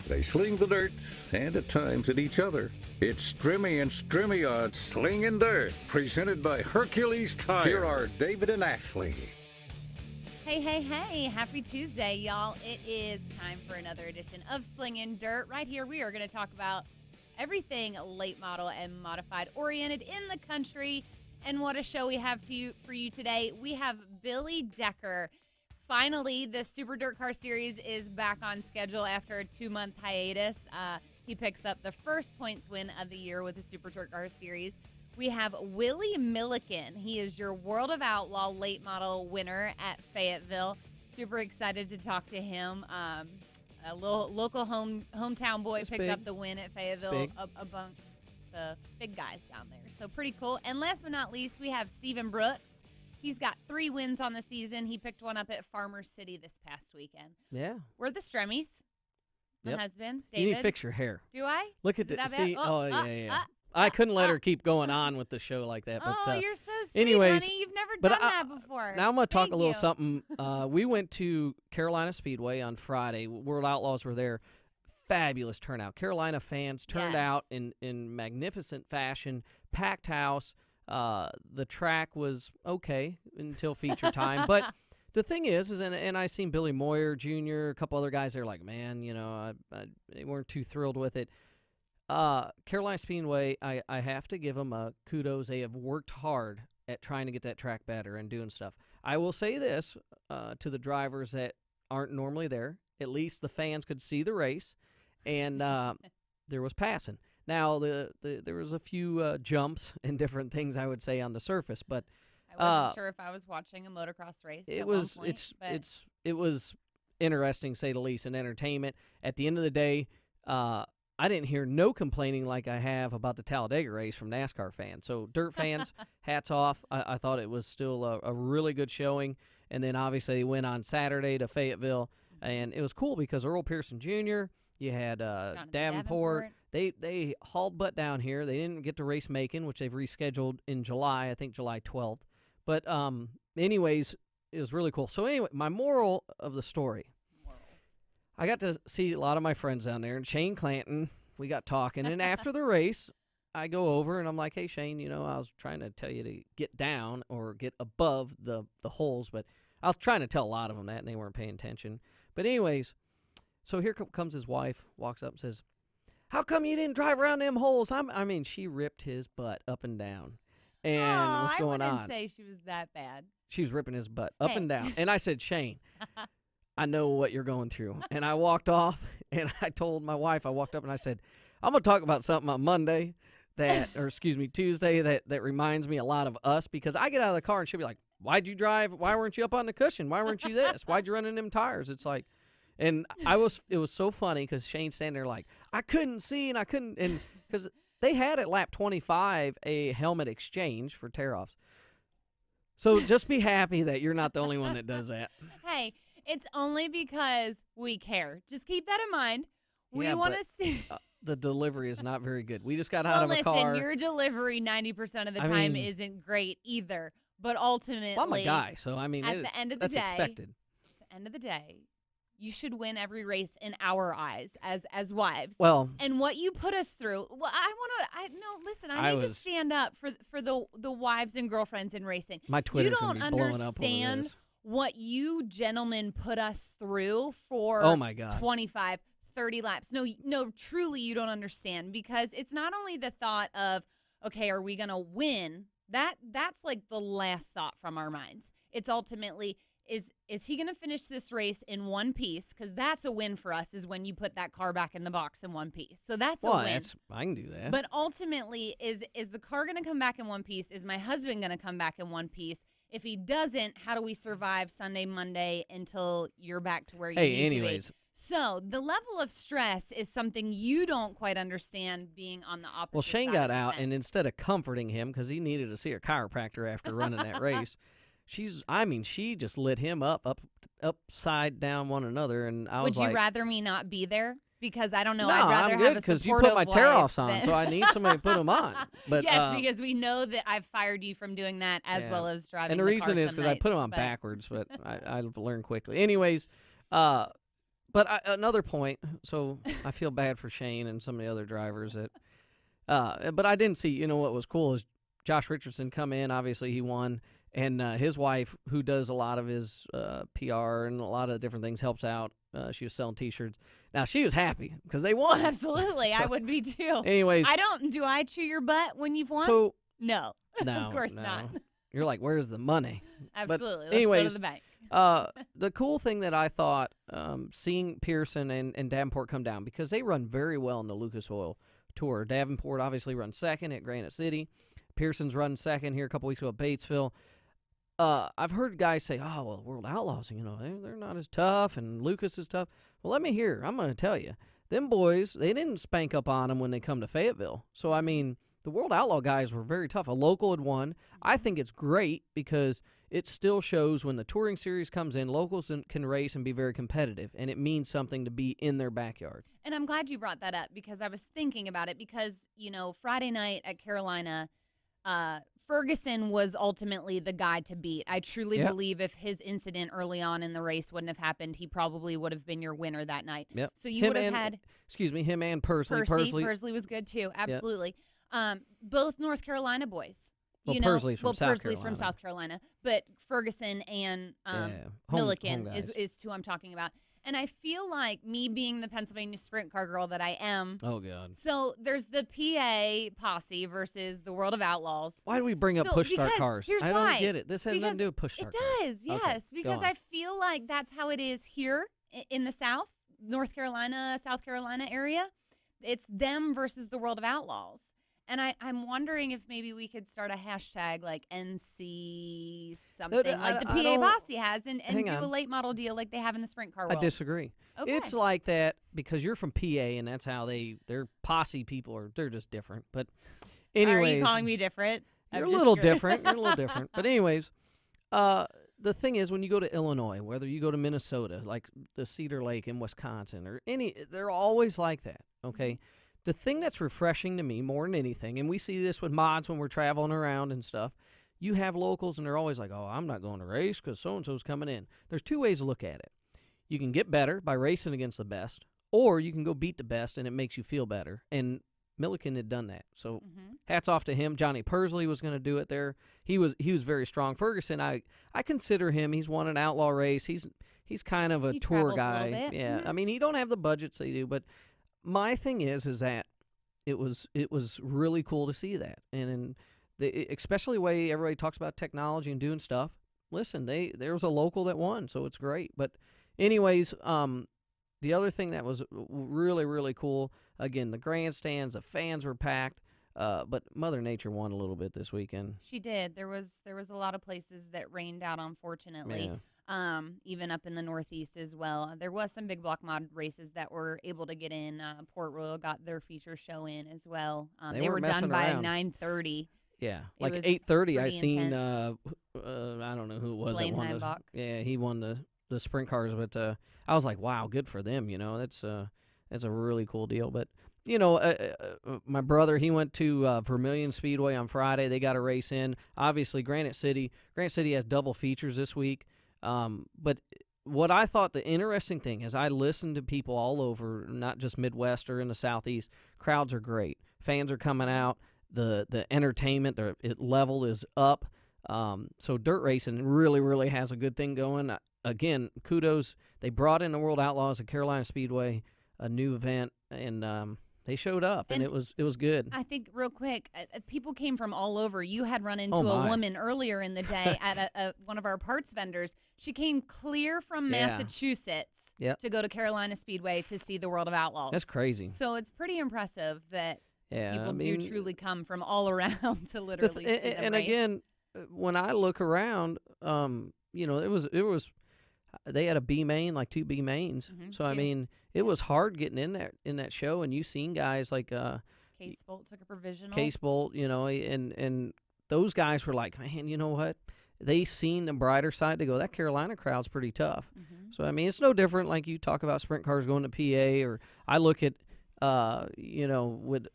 They sling the dirt, and at times at each other. It's Stremme and Stremme on Slingin Dirt, presented by Hercules Tire. Here are David and Ashley. Hey, hey, hey. Happy Tuesday, y'all. It is time for another edition of Slingin Dirt. Right here, we are going to talk about everything late model and modified oriented in the country. And what a show we have for you today. We have Billy Decker. Finally, the Super DIRTCAR Series is back on schedule after a 2-month hiatus. He picks up the first points win of the year with the Super DIRTCAR Series. We have Willie Milliken. He is your World of Outlaw late model winner at Fayetteville. Super excited to talk to him. A little local hometown boy picked up the win at Fayetteville amongst the big guys down there. So pretty cool. And last but not least, we have Stephen Brooks. He's got 3 wins on the season. He picked one up at Farmer City this past weekend. Yeah. We're the Stremmes. My husband, David. You need to fix your hair. Do I? Look at this. See? Yeah. I couldn't let her keep going on with the show like that. But, you're so sweet, anyways, honey. You've never done that before. Now I'm going to talk a little something. We went to Carolina Speedway on Friday. World Outlaws were there. Fabulous turnout. Carolina fans turned out in magnificent fashion. Packed house. The track was okay until feature time. But the thing is and I seen Billy Moyer Jr., a couple other guys, they're like, man, you know, they weren't too thrilled with it. Carolina Speedway, I have to give them a kudos. They have worked hard at trying to get that track better and doing stuff. I will say this to the drivers that aren't normally there. At least the fans could see the race, and there was passing. Now, there was a few jumps and different things, I would say, on the surface, but I wasn't sure if I was watching a motocross race. It was interesting, say the least, and entertainment. At the end of the day, I didn't hear no complaining like I have about the Talladega race from NASCAR fans. So, dirt fans, hats off. I thought it was still a really good showing. And then, obviously, they went on Saturday to Fayetteville, and it was cool because Earl Pearson Jr., you had Davenport. They hauled butt down here. They didn't get to race Macon, which they've rescheduled in July, I think July 12th. But anyways, it was really cool. So anyway, my moral of the story. I got to see a lot of my friends down there, and Shane Clanton, we got talking. And after the race, I go over, and I'm like, hey, Shane, you know, I was trying to tell you to get down or get above the holes. But I was trying to tell a lot of them that, and they weren't paying attention. But anyways, so here comes his wife, walks up and says, how come you didn't drive around them holes? I mean, she ripped his butt up and down. And what's going on? I wouldn't say she was that bad. She was ripping his butt up and down. And I said, Shane, I know what you're going through. And I walked off, and I told my wife, I walked up and I said, I'm going to talk about something on Monday Tuesday that reminds me a lot of us, because I get out of the car and she'll be like, why'd you drive? Why weren't you up on the cushion? Why weren't you this? Why'd you run in them tires? It's like, and it was so funny because Shane's standing there like, I couldn't see and because they had at lap 25 a helmet exchange for tear-offs. So just be happy that you're not the only one that does that. Hey, it's only because we care. Just keep that in mind. We want to see. The delivery is not very good. We just got out of a car. Listen, your delivery 90% of the time isn't great either. But ultimately, well, I'm a guy, so I mean, at the end of the day, expected. At the end of the day, you should win every race in our eyes as wives. Well, and what you put us through. Well, I need to stand up for the wives and girlfriends in racing. My Twitter's going to be blowing up over this. You don't understand what you gentlemen put us through for 25, 30 laps. No, truly you don't understand, because it's not only the thought of, okay, are we going to win? That's like the last thought from our minds. It's ultimately, is he going to finish this race in one piece? Because that's a win for us, is when you put that car back in the box in one piece. So that's a win. I can do that. But ultimately, is the car going to come back in one piece? Is my husband going to come back in one piece? If he doesn't, how do we survive Sunday, Monday until you're back to where you need to be? So the level of stress is something you don't quite understand, being on the opposite Well, Shane side got of the out, fence. and instead of comforting him, because he needed to see a chiropractor after running that race, she just lit him upside down one another, and I was like, would you rather me not be there? Because I don't know. No, I'd rather I'm good, have a because you supportive put my wife tear-offs on, than- so I need somebody to put them on. But yes, because we know that I've fired you from doing that as well as driving. And the reason is because I put them on backwards, but I've learned quickly. Anyways, But another point, so I feel bad for Shane and some of the other drivers that. But I didn't see. You know what was cool is Josh Richardson come in. Obviously, he won, and his wife, who does a lot of his PR and a lot of different things, helps out. She was selling T-shirts. Now she was happy because they won. Oh, absolutely, So, I would be too. anyways, Do I chew your butt when you've won? so no, no, of course no. not. You're like, where's the money? Absolutely. Let's go anyways, to the bank. The cool thing that I thought, seeing Pearson and Davenport come down, because they run very well in the Lucas Oil Tour. Davenport obviously runs second at Granite City. Pearson's run second here a couple weeks ago at Batesville. I've heard guys say, oh, well, World Outlaws, you know, they're not as tough, and Lucas is tough. Well, let me hear. I'm going to tell you. Them boys, they didn't spank up on them when they come to Fayetteville. So, I mean, the World Outlaw guys were very tough. A local had won. I think it's great because it still shows when the touring series comes in, locals can race and be very competitive, and it means something to be in their backyard. And I'm glad you brought that up because I was thinking about it because, you know, Friday night at Carolina, Ferguson was ultimately the guy to beat. I truly believe if his incident early on in the race wouldn't have happened, he probably would have been your winner that night. Yep. So you would have had... Excuse me, him and Pursley. Pursley was good too, absolutely. Yep. Both North Carolina boys. Well, you know, Pursley's from South Carolina. But Ferguson and Milliken is who I'm talking about. And I feel like me being the Pennsylvania sprint car girl that I am. Oh, God. So there's the PA posse versus the World of Outlaws. Why do we bring up push start cars? Here's I why. don't get it. This has nothing to do with push start cars. It does, yes. Okay, because I feel like that's how it is here in the South, North Carolina, South Carolina area. It's them versus the World of Outlaws. And I'm wondering if maybe we could start a hashtag like NC something, like the PA Bossy has, and do a late model deal like they have in the sprint car world. I disagree. Okay. It's like that because you're from PA, and that's how their posse people they're just different. But anyways. Are you calling me different? You're a little different. You're a little different. But anyways, the thing is when you go to Illinois, whether you go to Minnesota, like the Cedar Lake in Wisconsin, or they're always like that, okay? The thing that's refreshing to me more than anything, and we see this with mods when we're traveling around and stuff, you have locals and they're always like, oh, I'm not going to race because so-and-so's coming in. There's two ways to look at it. You can get better by racing against the best, or you can go beat the best and it makes you feel better. And Milliken had done that. So hats off to him. Johnny Pursley was going to do it there. He was very strong. Ferguson, I consider him, he's won an outlaw race. He's kind of a tour guy. A little bit. Yeah. I mean, he don't have the budgets they do, but my thing is that it was really cool to see that, and especially the way everybody talks about technology and doing stuff. Listen, there was a local that won, so it's great. But anyways, the other thing that was really, really cool, again, the grandstands, the fans were packed, but Mother Nature won a little bit this weekend. She did. There was a lot of places that rained out, unfortunately. Yeah. Even up in the Northeast as well. There was some big block mod races that were able to get in. Port Royal got their feature show in as well. They were done by 9:30. Yeah, like 8:30. I seen. Intense. I don't know who it was Blaine that won. Heimbach. Yeah, he won the sprint cars, but I was like, wow, good for them. You know, that's a really cool deal. But you know, my brother, he went to Vermilion Speedway on Friday. They got a race in. Obviously, Granite City has double features this week. But what I thought the interesting thing is I listened to people all over, not just Midwest or in the Southeast. Crowds are great. Fans are coming out. The entertainment, level is up. So dirt racing really, really has a good thing going. Again, kudos. They brought in the World Outlaws at Carolina Speedway, a new event, and they showed up, and it was good. I think real quick, people came from all over. You had run into a woman earlier in the day at one of our parts vendors. She came clear from Massachusetts to go to Carolina Speedway to see the World of Outlaws. That's crazy. So it's pretty impressive that people do truly come from all around to literally see them and race. Again, when I look around, you know, it was. They had a B main, like two B mains. So I mean, it was hard getting in that show, and you seen guys like Case Bolt took a provisional. Case Bolt, you know, and those guys were like, man, you know what? They seen the brighter side to go. That Carolina crowd's pretty tough. So I mean, it's no different. Like you talk about sprint cars going to PA, or I look at, you know, with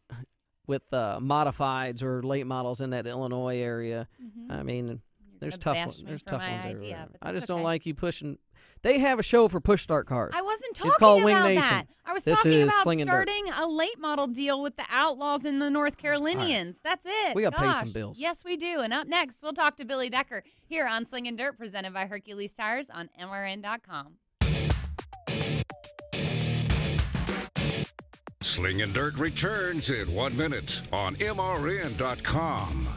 modifieds or late models in that Illinois area. I mean. There's tough ones. There's tough ones everywhere. I just don't like you pushing. They have a show for push start cars. I wasn't talking called about Wing Nation. that. I was This talking is about Slingin' Dirt. starting a late model deal with the Outlaws and the North Carolinians. That's it. We got to pay Gosh. some bills. Yes, we do. And up next, we'll talk to Billy Decker here on Slingin' Dirt, presented by Hercules Tires on MRN.com. Slingin' Dirt returns in 1 minute on MRN.com.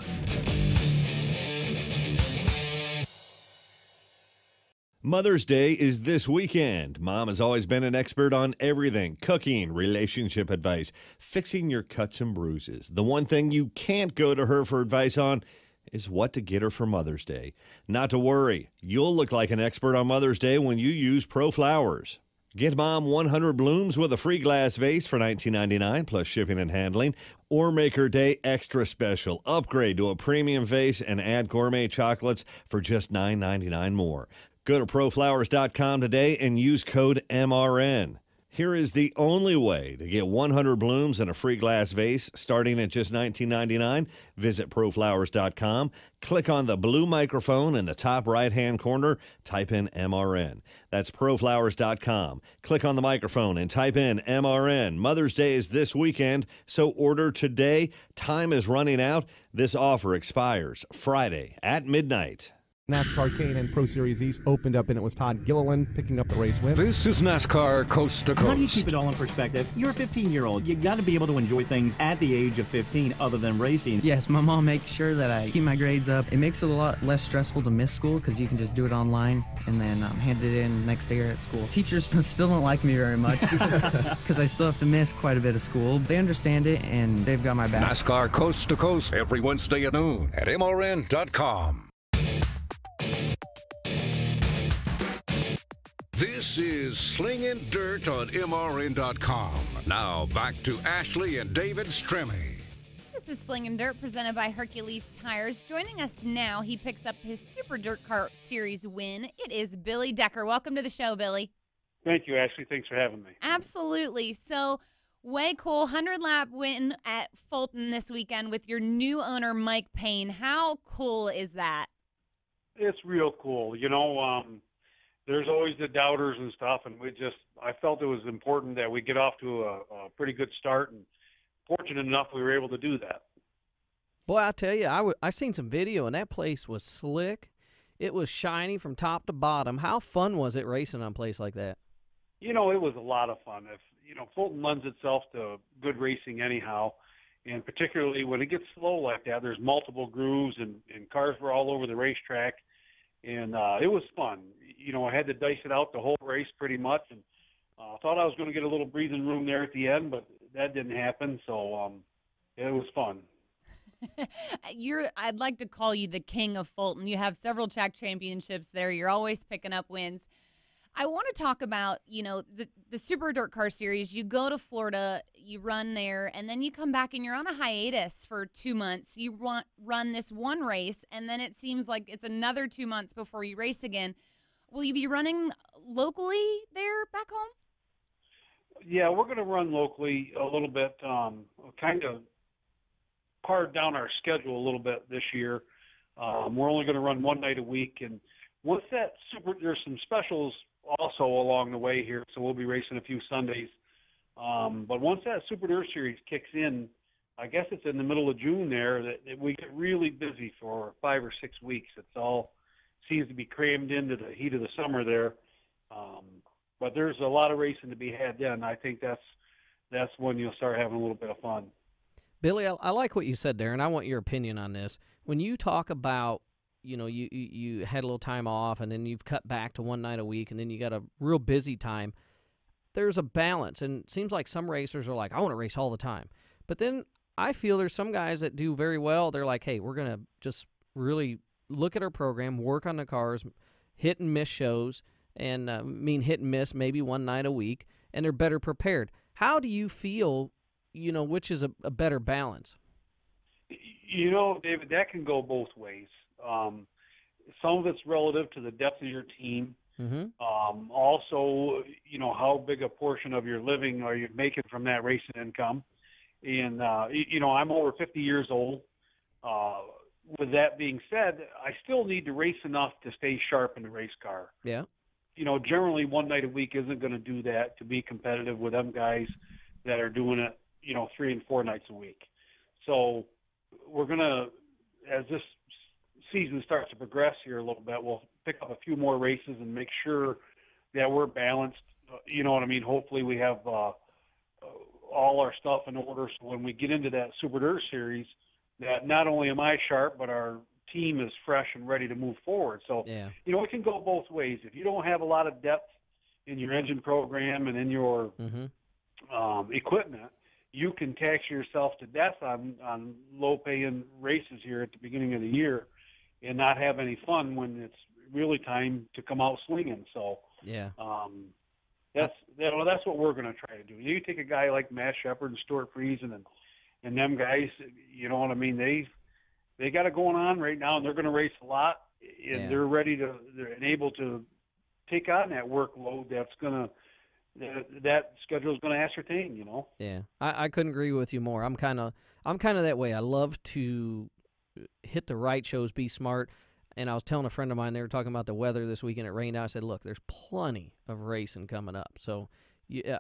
Mother's Day is this weekend. Mom has always been an expert on everything: cooking, relationship advice, fixing your cuts and bruises. The one thing you can't go to her for advice on is what to get her for Mother's Day. Not to worry, you'll look like an expert on Mother's Day when you use Pro Flowers. Get Mom 100 blooms with a free glass vase for $19.99 plus shipping and handling, or make her day extra special. Upgrade to a premium vase and add gourmet chocolates for just $9.99 more. Go to proflowers.com today and use code MRN. Here is the only way to get 100 blooms and a free glass vase starting at just $19.99. Visit proflowers.com, click on the blue microphone in the top right-hand corner, type in MRN. That's proflowers.com. Click on the microphone and type in MRN. Mother's Day is this weekend, so order today. Time is running out. This offer expires Friday at midnight. NASCAR K&N Pro Series East opened up, and it was Todd Gilliland picking up the race win. This is NASCAR Coast to Coast. How do you keep it all in perspective? You're a 15-year-old. You got to be able to enjoy things at the age of 15 other than racing. Yes, my mom makes sure that I keep my grades up. It makes it a lot less stressful to miss school because you can just do it online and then hand it in next day at school. Teachers still don't like me very much because I still have to miss quite a bit of school. They understand it, and they've got my back. NASCAR Coast to Coast every Wednesday at noon at MRN.com. This is Slingin' Dirt on MRN.com. Now back to Ashley and David Stremme. This is Slingin' Dirt, presented by Hercules Tires. Joining us now, he picks up his Super DIRTCAR Series win. It is Billy Decker. Welcome to the show, Billy. Thank you, Ashley. Thanks for having me. Absolutely. So, way cool. 100-lap win at Fulton this weekend with your new owner, Mike Payne. How cool is that? It's real cool. You know, there's always the doubters and stuff, and I felt it was important that we get off to a pretty good start, and fortunate enough we were able to do that. Boy, I tell you, I seen some video, and that place was slick. It was shiny from top to bottom. How fun was it racing on a place like that? You know, it was a lot of fun. Fulton lends itself to good racing anyhow, and particularly when it gets slow like that, there's multiple grooves, and cars were all over the racetrack, and it was fun. I had to dice it out the whole race pretty much, and thought I was going to get a little breathing room there at the end, but that didn't happen, so it was fun. I'd like to call you the king of Fulton. You have several track championships there. You're always picking up wins. I want to talk about, the Super DIRTCAR Series. You go to Florida, you run there, and then you come back and you're on a hiatus for 2 months. You run this one race, and then it seems like it's another 2 months before you race again. Will you be running locally there back home? Yeah, we're going to run locally a little bit, kind of pared down our schedule a little bit this year. We're only going to run one night a week, and once that there's some specials also along the way here, so we'll be racing a few Sundays. But once that Super Dirt Series kicks in, I guess it's in the middle of June there, that we get really busy for 5 or 6 weeks. It's all seems to be crammed into the heat of the summer there. But there's a lot of racing to be had then. I think that's when you'll start having a little bit of fun. Billy, I like what you said there, and I want your opinion on this. When you talk about, you had a little time off, and then you've cut back to one night a week, and then you got a real busy time, there's a balance. And it seems like some racers are like, I want to race all the time. But then I feel there's some guys that do very well. They're like, hey, we're going to just really look at our program, work on the cars, hit and miss shows, and hit and miss maybe one night a week, and they're better prepared. How do you feel, which is a better balance? David, that can go both ways. Some of it's relative to the depth of your team. Mm-hmm. Also, how big a portion of your living are you making from that racing income? And, I'm over 50 years old. With that being said, I still need to race enough to stay sharp in the race car. Yeah. generally one night a week isn't going to do that to be competitive with them guys that are doing it, 3 and 4 nights a week. So we're going to, as this season starts to progress here a little bit, we'll pick up a few more races and make sure that we're balanced. You know what I mean? Hopefully we have all our stuff in order so when we get into that Super Dirt Series, that not only am I sharp, but our team is fresh and ready to move forward. So, it can go both ways. If you don't have a lot of depth in your engine program and in your equipment, you can tax yourself to death on low-paying races here at the beginning of the year and not have any fun when it's really time to come out slinging. So, that's what we're going to try to do. You take a guy like Matt Shepard and Stuart Friesen and them guys, you know what I mean? They got it going on right now, and they're going to race a lot, and they're ready to, they're able to take on that workload that's going to, that schedule is going to ascertain, Yeah, I couldn't agree with you more. I'm kind of that way. I love to hit the right shows, be smart. And I was telling a friend of mine, they were talking about the weather this weekend. It rained out. I said, look, there's plenty of racing coming up. So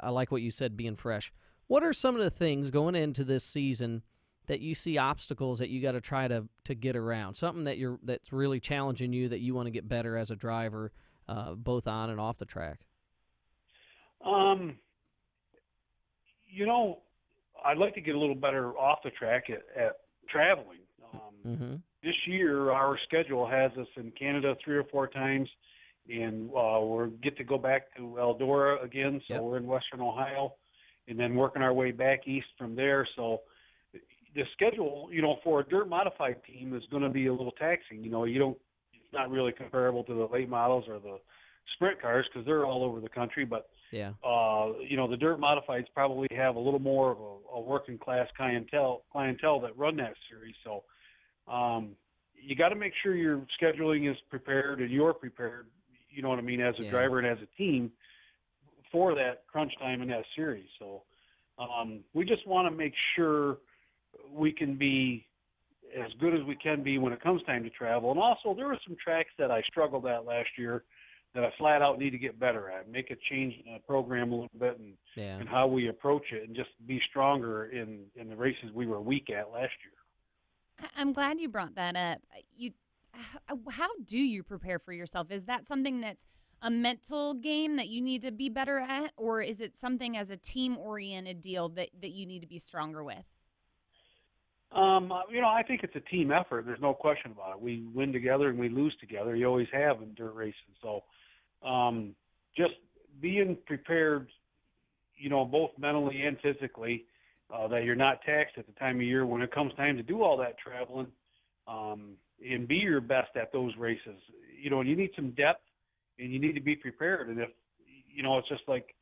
I like what you said, being fresh. What are some of the things going into this season that you see obstacles that you got to try to get around? Something that's really challenging you that you want to get better as a driver, both on and off the track? I'd like to get a little better off the track at traveling. This year, our schedule has us in Canada 3 or 4 times, and we'll get to go back to Eldora again, so we're in Western Ohio, and then working our way back east from there. So the schedule, for a dirt modified team is going to be a little taxing. It's not really comparable to the late models or the sprint cars because they're all over the country, but the dirt modifieds probably have a little more of a working class clientele that run that series. So you got to make sure your scheduling is prepared and you're prepared, you know what I mean, as a driver and as a team for that crunch time in that series. So we just want to make sure we can be as good as we can be when it comes time to travel. And also there were some tracks that I struggled at last year that I flat out need to get better at, make a change in the program a little bit and how we approach it and just be stronger in the races we were weak at last year. I'm glad you brought that up. How do you prepare for yourself? Is that something that's a mental game that you need to be better at, or is it something as a team-oriented deal that you need to be stronger with? I think it's a team effort. There's no question about it. We win together and we lose together. You always have in dirt racing. So just being prepared, both mentally and physically, that you're not taxed at the time of year when it comes time to do all that traveling, and be your best at those races. You need some depth and you need to be prepared. And if, it's just like,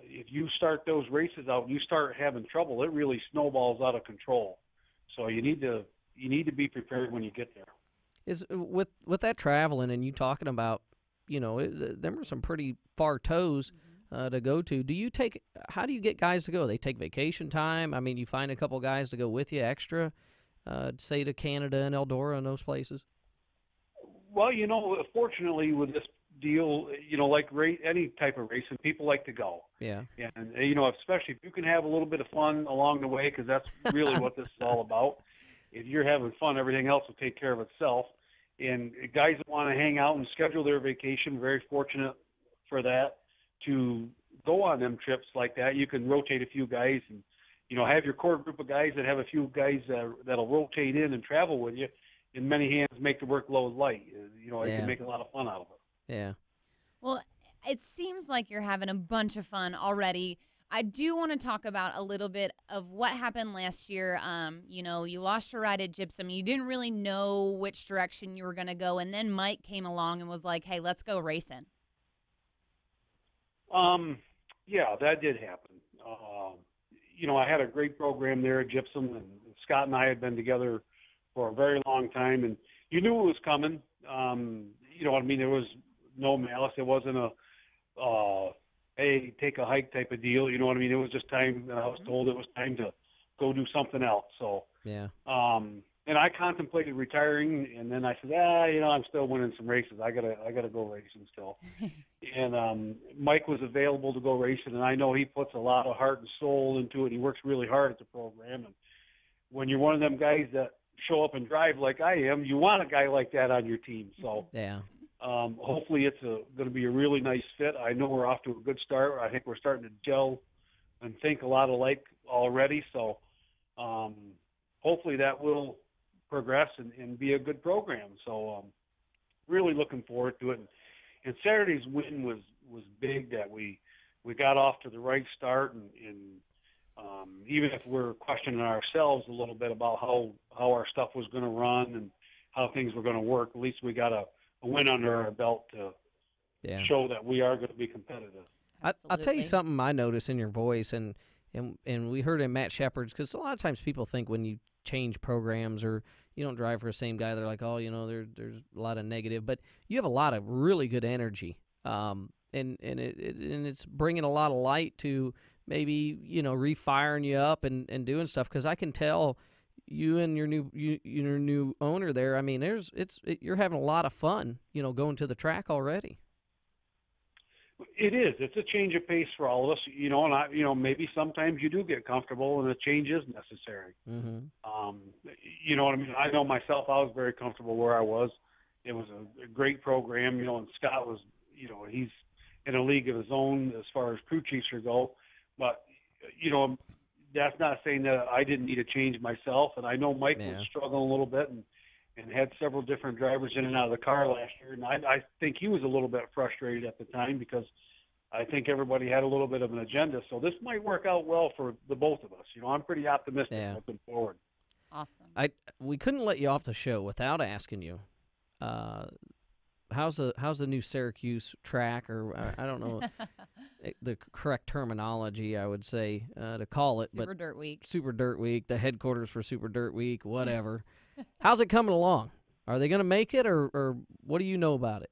if you start those races out and you start having trouble, it really snowballs out of control. So you need to be prepared when you get there. Is with that traveling and you talking about, there were some pretty far tows to go to. How do you get guys to go? They take vacation time. I mean, you find a couple guys to go with you extra, say to Canada and Eldora and those places. Well, fortunately with this deal, like any type of racing, people like to go. Yeah. And, especially if you can have a little bit of fun along the way, because that's really what this is all about. If you're having fun, everything else will take care of itself. And guys that want to hang out and schedule their vacation, very fortunate for that, to go on them trips like that. You can rotate a few guys and, have your core group of guys that have a few guys that'll rotate in and travel with you. In many hands, make the workload light. You can make a lot of fun out of it. Yeah. Well, it seems like you're having a bunch of fun already. I do want to talk about a little bit of what happened last year. You lost your ride at Gypsum. You didn't really know which direction you were going to go, and then Mike came along and was like, hey, let's go racing. Yeah, that did happen. I had a great program there at Gypsum, and Scott and I had been together for a very long time, and you knew it was coming. There was no malice. It wasn't a hey, take a hike type of deal. You know what I mean? It was just time. I was told it was time to go do something else. So and I contemplated retiring, and then I said, I'm still winning some races. I gotta go racing still. And Mike was available to go racing, and I know he puts a lot of heart and soul into it. He works really hard at the program, and when you're one of them guys that show up and drive like I am, you want a guy like that on your team. So yeah. Hopefully it's going to be a really nice fit. I know we're off to a good start. I think we're starting to gel and think a lot alike already. So hopefully that will progress and be a good program. So really looking forward to it. And Saturday's win was big, that we got off to the right start, and even if we're questioning ourselves a little bit about how our stuff was going to run and how things were going to work, at least we got a win under our belt to show that we are going to be competitive. I'll tell you something I noticed in your voice, and we heard in Matt Shepard's, because a lot of times people think when you change programs or you don't drive for the same guy, they're like, oh, there's a lot of negative, but you have a lot of really good energy, and it's bringing a lot of light to maybe refiring you up and doing stuff, because I can tell you and your new owner there. I mean, you're having a lot of fun, going to the track already. It is. It's a change of pace for all of us, and maybe sometimes you do get comfortable and a change is necessary. Mm-hmm. You know what I mean? I know myself, I was very comfortable where I was. It was a great program, and Scott was, he's in a league of his own as far as crew chiefs go. But, that's not saying that I didn't need a change myself. And I know Mike was struggling a little bit and had several different drivers in and out of the car last year. And I think he was a little bit frustrated at the time, because I think everybody had a little bit of an agenda. So this might work out well for the both of us. I'm pretty optimistic looking forward. Awesome. We couldn't let you off the show without asking you, how's the new Syracuse track, or I don't know the correct terminology, I would say, to call it. Super Dirt Week. Super Dirt Week, the headquarters for Super Dirt Week, whatever. How's it coming along? Are they going to make it, or what do you know about it?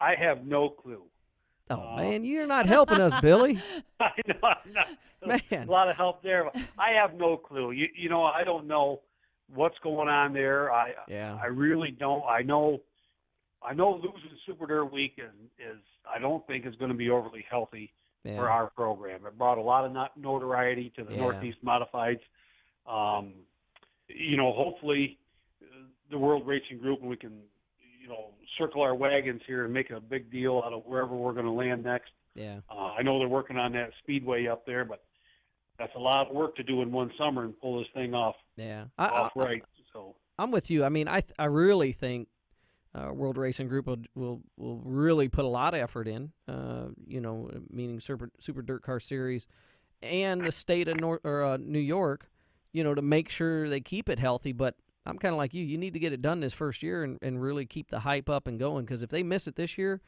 I have no clue. Oh, man, you're not helping us, Billy. I know, I'm not. Man. A lot of help there. But I have no clue. I don't know what's going on there. I really don't. I know losing Super Dirt Week is I don't think is going to be overly healthy for our program. It brought a lot of notoriety to the Northeast Modifieds. Hopefully the World Racing Group, and we can, circle our wagons here and make a big deal out of wherever we're going to land next. Yeah. I know they're working on that Speedway up there, but that's a lot of work to do in one summer and pull this thing off. Yeah. Right. So I'm with you. I mean, I really think World Racing Group will really put a lot of effort in, meaning Super Dirt Car Series and the state of New York, to make sure they keep it healthy. But I'm kind of like you. You need to get it done this first year and really keep the hype up and going, because if they miss it this year,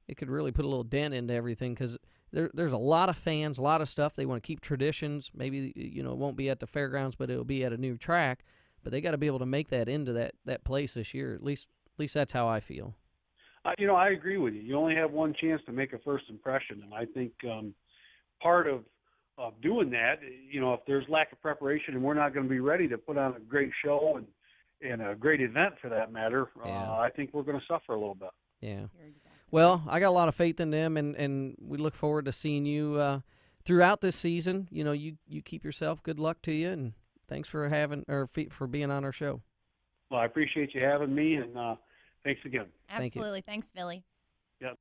it could really put a little dent into everything, because there's a lot of fans, a lot of stuff. They want to keep traditions. Maybe, it won't be at the fairgrounds, but it'll be at a new track. But they got to be able to make that into that place this year. At least that's how I feel. I agree with you. You only have one chance to make a first impression, and I think part of doing that, if there's lack of preparation and we're not going to be ready to put on a great show and a great event for that matter, I think we're going to suffer a little bit. Yeah. Well, I got a lot of faith in them, and we look forward to seeing you throughout this season. You keep yourself. Good luck to you, and thanks for for being on our show. Well, I appreciate you having me, and thanks again. Absolutely. Thanks, Billy. Yep.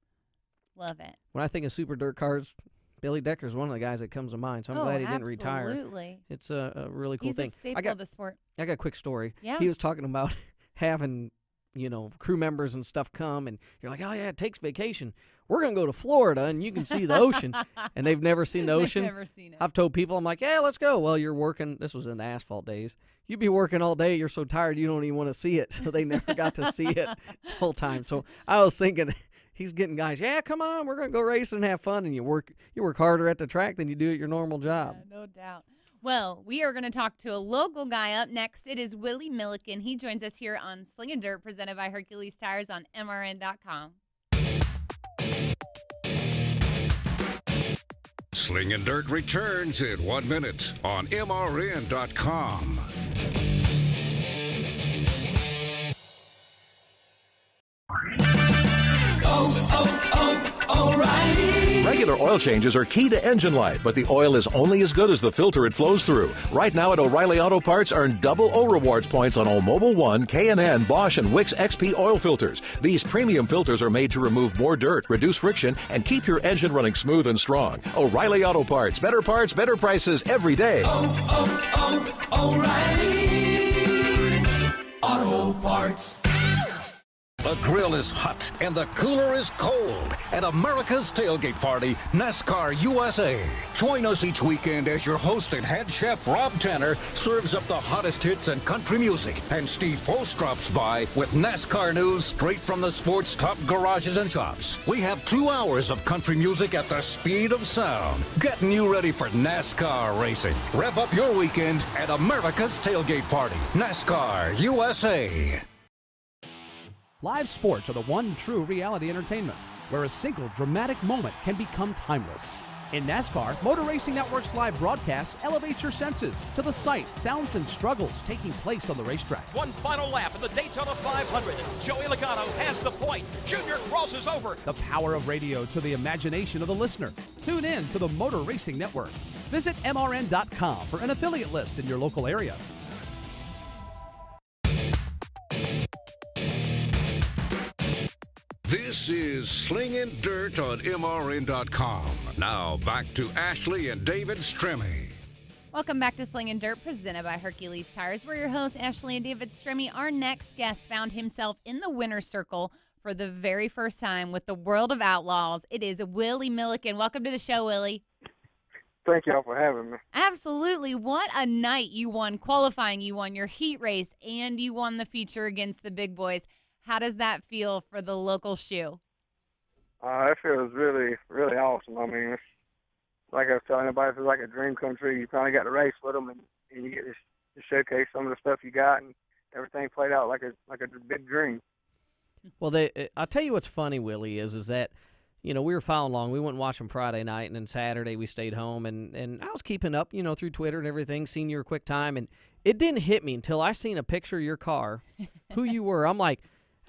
Love it. When I think of Super Dirt Cars, Billy Decker's one of the guys that comes to mind, so I'm glad he didn't retire. Absolutely. It's a really cool thing. He's a staple of the sport. I got a quick story. Yeah. He was talking about having, crew members and stuff come, and you're like, oh, yeah, it takes vacation. We're going to go to Florida, and you can see the ocean. And they've never seen the ocean. They've never seen it. I've told people, I'm like, yeah, let's go. Well, you're working. This was in the asphalt days. You'd be working all day. You're so tired you don't even want to see it. So they never got to see it the whole time. So I was thinking, he's getting guys, yeah, come on, we're going to go racing and have fun. And you work harder at the track than you do at your normal job. Yeah, no doubt. Well, we are going to talk to a local guy up next. It is Willie Milliken. He joins us here on Slingin Dirt, presented by Hercules Tires on MRN.com. Slingin Dirt returns in 1 minute on MRN.com. Regular oil changes are key to engine life, but the oil is only as good as the filter it flows through. Right now at O'Reilly Auto Parts, earn double O Rewards points on all Mobil 1, K&N, Bosch, and Wix XP oil filters. These premium filters are made to remove more dirt, reduce friction, and keep your engine running smooth and strong. O'Reilly Auto Parts, better prices every day. O'Reilly Auto Parts. The grill is hot and the cooler is cold at America's Tailgate Party, NASCAR USA. Join us each weekend as your host and head chef Rob Tanner serves up the hottest hits and country music, and Steve Post drops by with NASCAR news straight from the sport's top garages and shops. We have 2 hours of country music at the speed of sound, getting you ready for NASCAR racing. Rev up your weekend at America's Tailgate Party, NASCAR USA. Live sports are the one true reality entertainment, where a single dramatic moment can become timeless. In NASCAR, Motor Racing Network's live broadcasts elevates your senses to the sights, sounds, and struggles taking place on the racetrack. One final lap in the Daytona 500. Joey Logano has the point. Junior crosses over. The power of radio to the imagination of the listener. Tune in to the Motor Racing Network. Visit MRN.com for an affiliate list in your local area. This is Slingin Dirt on MRN.com. Now back to Ashley and David Stremme. Welcome back to Slingin Dirt, presented by Hercules Tires. We're your hosts, Ashley and David Stremme. Our next guest found himself in the winner's circle for the very first time with the World of Outlaws. It is Willie Milliken. Welcome to the show, Willie. Thank y'all for having me. Absolutely. What a night. You won qualifying, you won your heat race, and you won the feature against the big boys. How does that feel for the local shoe? It feels really, really awesome. I mean, it's, like I was telling everybody, it's like a dream come true. You finally got to race with them, and you get to showcase some of the stuff you got, and everything played out like a big dream. Well, I'll tell you what's funny, Willie, is that, you know, we were following along. We went and watched them Friday night, and then Saturday we stayed home, and I was keeping up, you know, through Twitter and everything, seeing your quick time, and it didn't hit me until I seen a picture of your car, who you were. I'm like,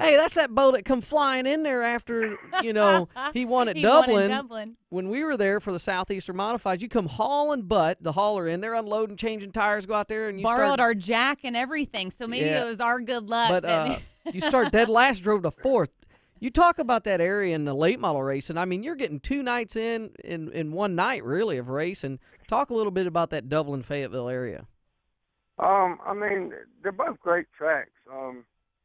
hey, that's that boat that come flying in there after, you know, he won at Dublin. When we were there for the Southeastern Modifieds, you come hauling the hauler in there, unloading, changing tires, go out there, and you borrowed our jack and everything, so maybe it was our good luck. But you start dead last, drove to fourth. You talk about that area in the late model racing. I mean, you're getting 2 nights in one night, really, of race. And talk a little bit about that Dublin-Fayetteville area. I mean, they're both great tracks.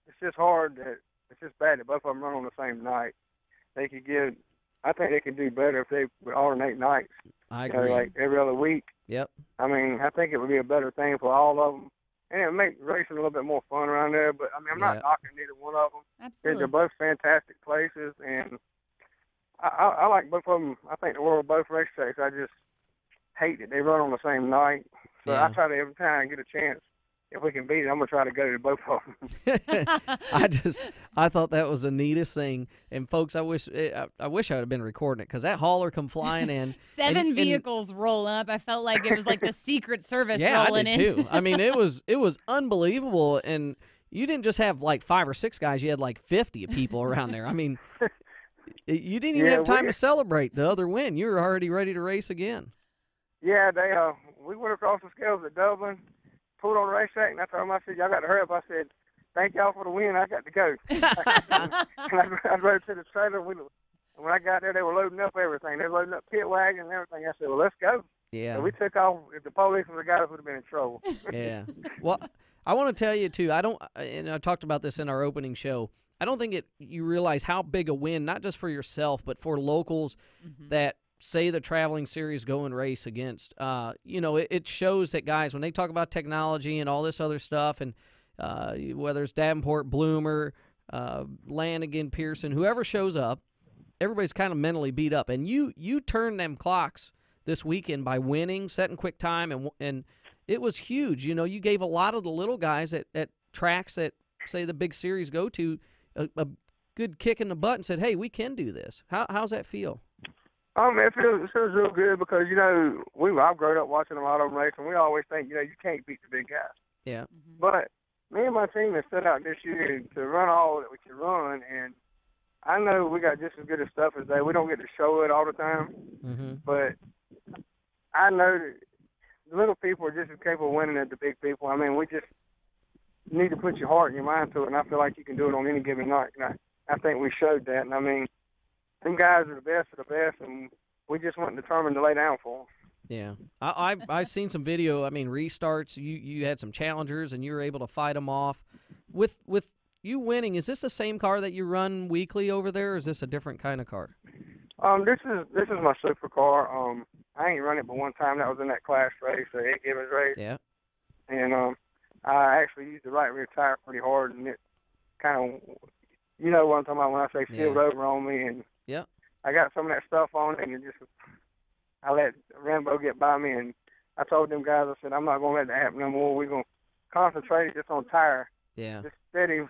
It's just hard that it's just bad that both of them run on the same night. I think they could do better if they would alternate nights. I agree. Like every other week. Yep. I mean, I think it would be a better thing for all of them. And it would make racing a little bit more fun around there. But, I mean, I'm not knocking neither one of them. Absolutely. They're both fantastic places. And I like both of them. I think the world of both racetracks. I just hate that they run on the same night. So I try to, every time I get a chance, if we can beat it, I'm going to try to go to both of them. I thought that was the neatest thing. And, folks, I wish I would have been recording it because that hauler come flying in. Seven vehicles roll up. I felt like it was like the Secret Service rolling in. Yeah, I did too. I mean, it was unbelievable. And you didn't just have like 5 or 6 guys. You had like 50 people around there. I mean, you didn't even have time to celebrate the other win. You were already ready to race again. Yeah, we went across the scales at Dublin, pulled on the racetrack, and I told them, I said, y'all got to hurry up. I said, thank y'all for the win. I got to go. And I drove to the trailer. When I got there, they were loading up everything. They were loading up pit wagon and everything. I said, well, let's go. Yeah. So we took off. If the police and the guys would have been in trouble. Yeah. Well, I want to tell you, too, and I talked about this in our opening show, I don't think you realize how big a win, not just for yourself, but for locals that say the traveling series go and race against. You know, it shows that guys, when they talk about technology and all this other stuff, and whether it's Davenport, Bloomer, Lanigan, Pearson, whoever shows up, everybody's kind of mentally beat up. And you turned them clocks this weekend by winning, setting quick time, and it was huge. You know, you gave a lot of the little guys at tracks that, say, the big series go to a good kick in the butt and said, hey, we can do this. How's that feel? It feels real good because, you know, I've grown up watching a lot of them race, and we always think, you know, you can't beat the big guys. Yeah. But me and my team have set out this year to run all that we can run, and I know we got just as good of stuff as they. We don't get to show it all the time, But I know that the little people are just as capable of winning as the big people. I mean, we just need to put your heart and your mind to it, and I feel like you can do it on any given night. And I think we showed that. And I mean, them guys are the best of the best, and we just weren't determined to lay down for them. Yeah, I've seen some video. I mean, restarts. You had some challengers, and you were able to fight them off. With you winning, is this the same car that you run weekly over there, or is this a different kind of car? This is my supercar. I ain't run it but one time. That was in that class race, the Ed Gibbons race. Yeah. And I actually used the right rear tire pretty hard, and it kind of, you know what I'm talking about when I say sealed over on me, and I got some of that stuff on it, and I let Rambo get by me, and I told them guys, I said, I'm not going to let that happen no more. We're going to concentrate just on tire. Yeah. Just steady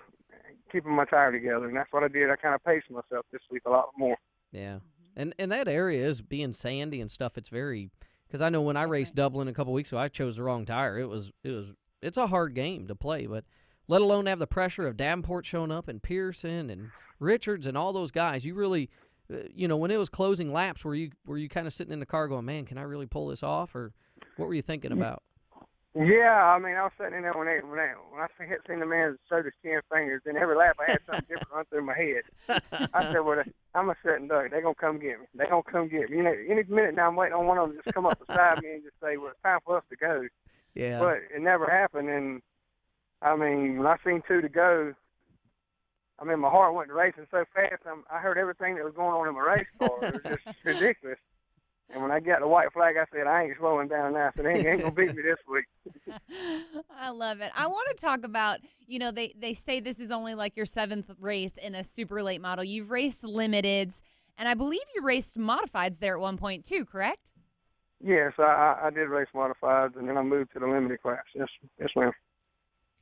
keeping my tire together, and that's what I did. I kind of paced myself this week a lot more. Yeah. And that area is being sandy and stuff. It's very, because I know when I raced Dublin a couple weeks ago, I chose the wrong tire. It's a hard game to play, but let alone have the pressure of Davenport showing up and Pearson and Richards and all those guys. You really, you know, when it was closing laps, were you kind of sitting in the car going, man, can I really pull this off, or what were you thinking about? Yeah, I mean, I was sitting in there when I seen the man showed his 10 fingers, and every lap I had something different run through my head. I said, well, I'm a sitting duck. They're going to come get me. They're going to come get me. You know, any minute now I'm waiting on one of them to just come up beside me and just say, well, it's time for us to go. Yeah. But it never happened, and, I mean, when I seen 2 to go, I mean, my heart went to racing so fast, I heard everything that was going on in my race car. It was just ridiculous. And when I got the white flag, I said, I ain't slowing down now. I said, they ain't going to beat me this week. I love it. I want to talk about, you know, they say this is only like your 7th race in a super late model. You've raced limiteds, and I believe you raced modifieds there at one point too, correct? Yes, I did race modifieds, and then I moved to the limited class. Yes, ma'am.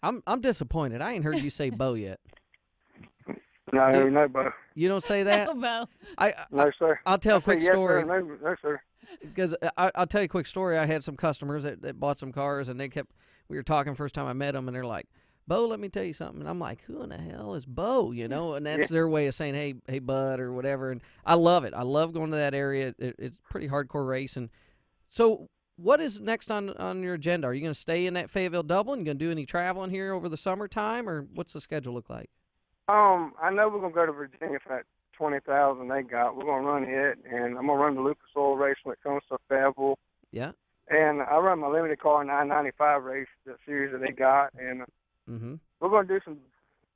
I'm disappointed. I ain't heard you say Bo yet. No, Bo. You don't say that? No, Bo. No, sir. I'll tell a quick story. Yes, sir. No, sir. Because I'll tell you a quick story. I had some customers that bought some cars, and we were talking first time I met them, and they're like, Bo, let me tell you something. And I'm like, who in the hell is Bo? You know, and that's their way of saying, hey, bud, or whatever. And I love it. I love going to that area. It's pretty hardcore race. And so what is next on your agenda? Are you going to stay in that Fayetteville, Dublin? You going to do any traveling here over the summertime, or what's the schedule look like? I know we're going to go to Virginia for that 20,000 they got. We're going to run it, and I'm going to run the Lucas Oil race when it comes to Fayetteville. Yeah. And I run my limited car 995 race, that series that they got, and we're going to do some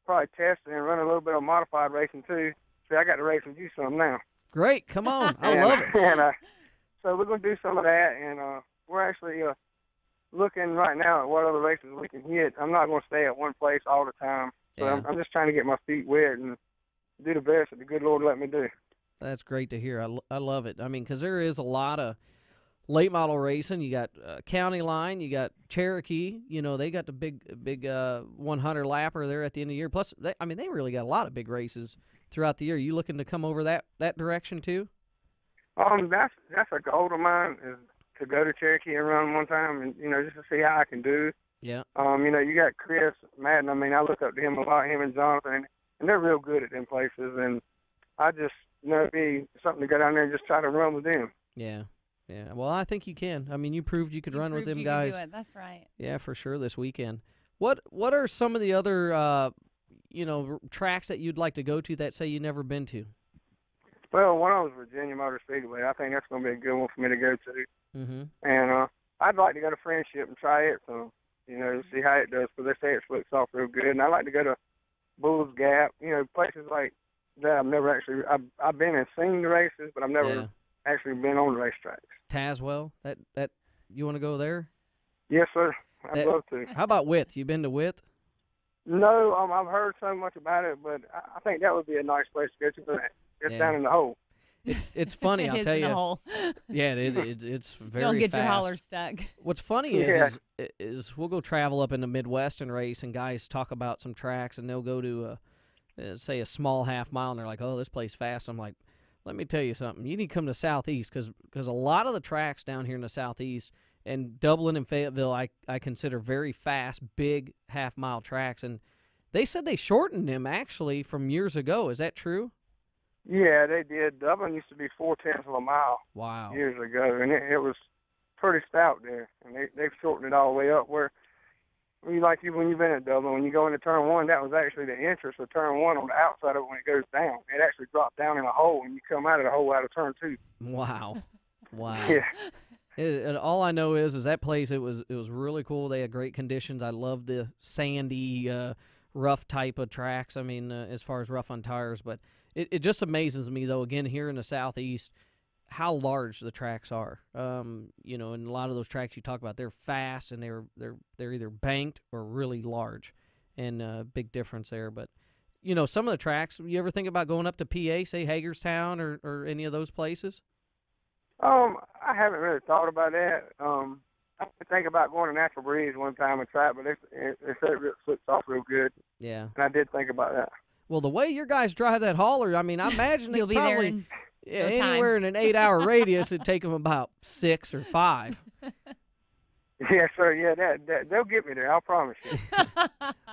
probably testing and run a little bit of modified racing too. See, I got to race with you some now. Great, come on, I love it. And so we're going to do some of that, and we're actually looking right now at what other races we can hit. I'm not going to stay at one place all the time. So I'm just trying to get my feet wet and do the best that the good Lord let me do. That's great to hear. I love it. I mean, because there is a lot of late model racing. You got County Line, you got Cherokee. You know, they got the big 100 lapper there at the end of the year. Plus, they really got a lot of big races throughout the year. You looking to come over that direction too? That's a goal of mine, is to go to Cherokee and run one time, and you know, just to see how I can do. Yeah. You know, you got Chris Madden. I mean, I look up to him a lot, him and Jonathan, and they're real good at them places. And I just, you know, it'd be something to go down there and just try to run with them. Yeah. Yeah. Well, I think you can. I mean, you proved you could run with them guys. Can do it. That's right. Yeah, for sure this weekend. What are some of the other, tracks that you'd like to go to that say you never been to? Well, one of them was Virginia Motor Speedway. I think that's going to be a good one for me to go to. Mm-hmm. And I'd like to go to Friendship and try it, so, you know, see how it does, because they say it splits off real good. And I'd like to go to Bull's Gap, you know, places like that. I've never actually, I've been and seen the races, but I've never actually been on the racetracks. Tazewell, that you want to go there? Yes, sir. I'd love to. How about Wythe? You been to Wythe? No, I've heard so much about it, but I think that would be a nice place to go to, but it's down in the hole. It's funny, I'll tell you. Hole. Yeah, it's very Don't get fast. your holler stuck. What's funny is we'll go travel up in the Midwest and race, and guys talk about some tracks, and they'll go to, say, a small half mile, and they're like, oh, this place fast. I'm like, let me tell you something. You need to come to Southeast, because a lot of the tracks down here in the Southeast, and Dublin and Fayetteville, I consider very fast, big half-mile tracks, and they said they shortened them, actually, from years ago. Is that true? Yeah, they did. Dublin used to be 4/10 of a mile. Wow. Years ago, and it was pretty stout there, and they've shortened it all the way up. Where when you've been at Dublin, when you go into turn one, that was actually the entrance of turn one on the outside of it when it goes down. It actually drops down in a hole, and you come out of the hole out of turn two. Wow. Wow. Yeah. All I know is that place, it was really cool. They had great conditions. I love the sandy, rough type of tracks. I mean, as far as rough on tires, but it just amazes me, though, again, here in the Southeast, how large the tracks are. You know, and a lot of those tracks you talk about, they're fast and they're either banked or really large, and big difference there. But you know, some of the tracks, you ever think about going up to PA, say Hagerstown or any of those places? I haven't really thought about that. I think about going to Natural Breeze one time and try it, but they said it slips off real good. Yeah. And I did think about that. Well, the way your guys drive that hauler, I mean, I imagine You'll it be probably there in no time. anywhere in an 8-hour radius, it'd take them about 6 or 5. Yeah, sir. Yeah, that they'll get me there. I'll promise you. Well,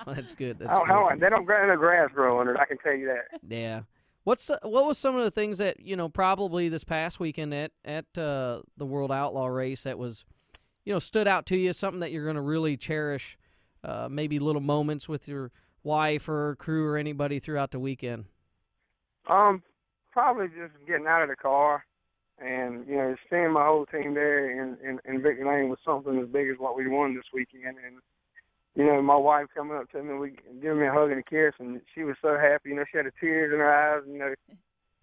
that's good. That's good. They don't grow no grass growing it. I can tell you that. Yeah. What was some of the things that, you know, probably this past weekend at the World Outlaw race that was, you know, stood out to you, something that you're going to really cherish, maybe little moments with your wife or crew or anybody throughout the weekend? Probably just getting out of the car and, you know, seeing my whole team there in Victory Lane was something as big as what we won this weekend. And, you know, my wife coming up to me, giving me a hug and a kiss, and she was so happy. You know, she had the tears in her eyes. You know,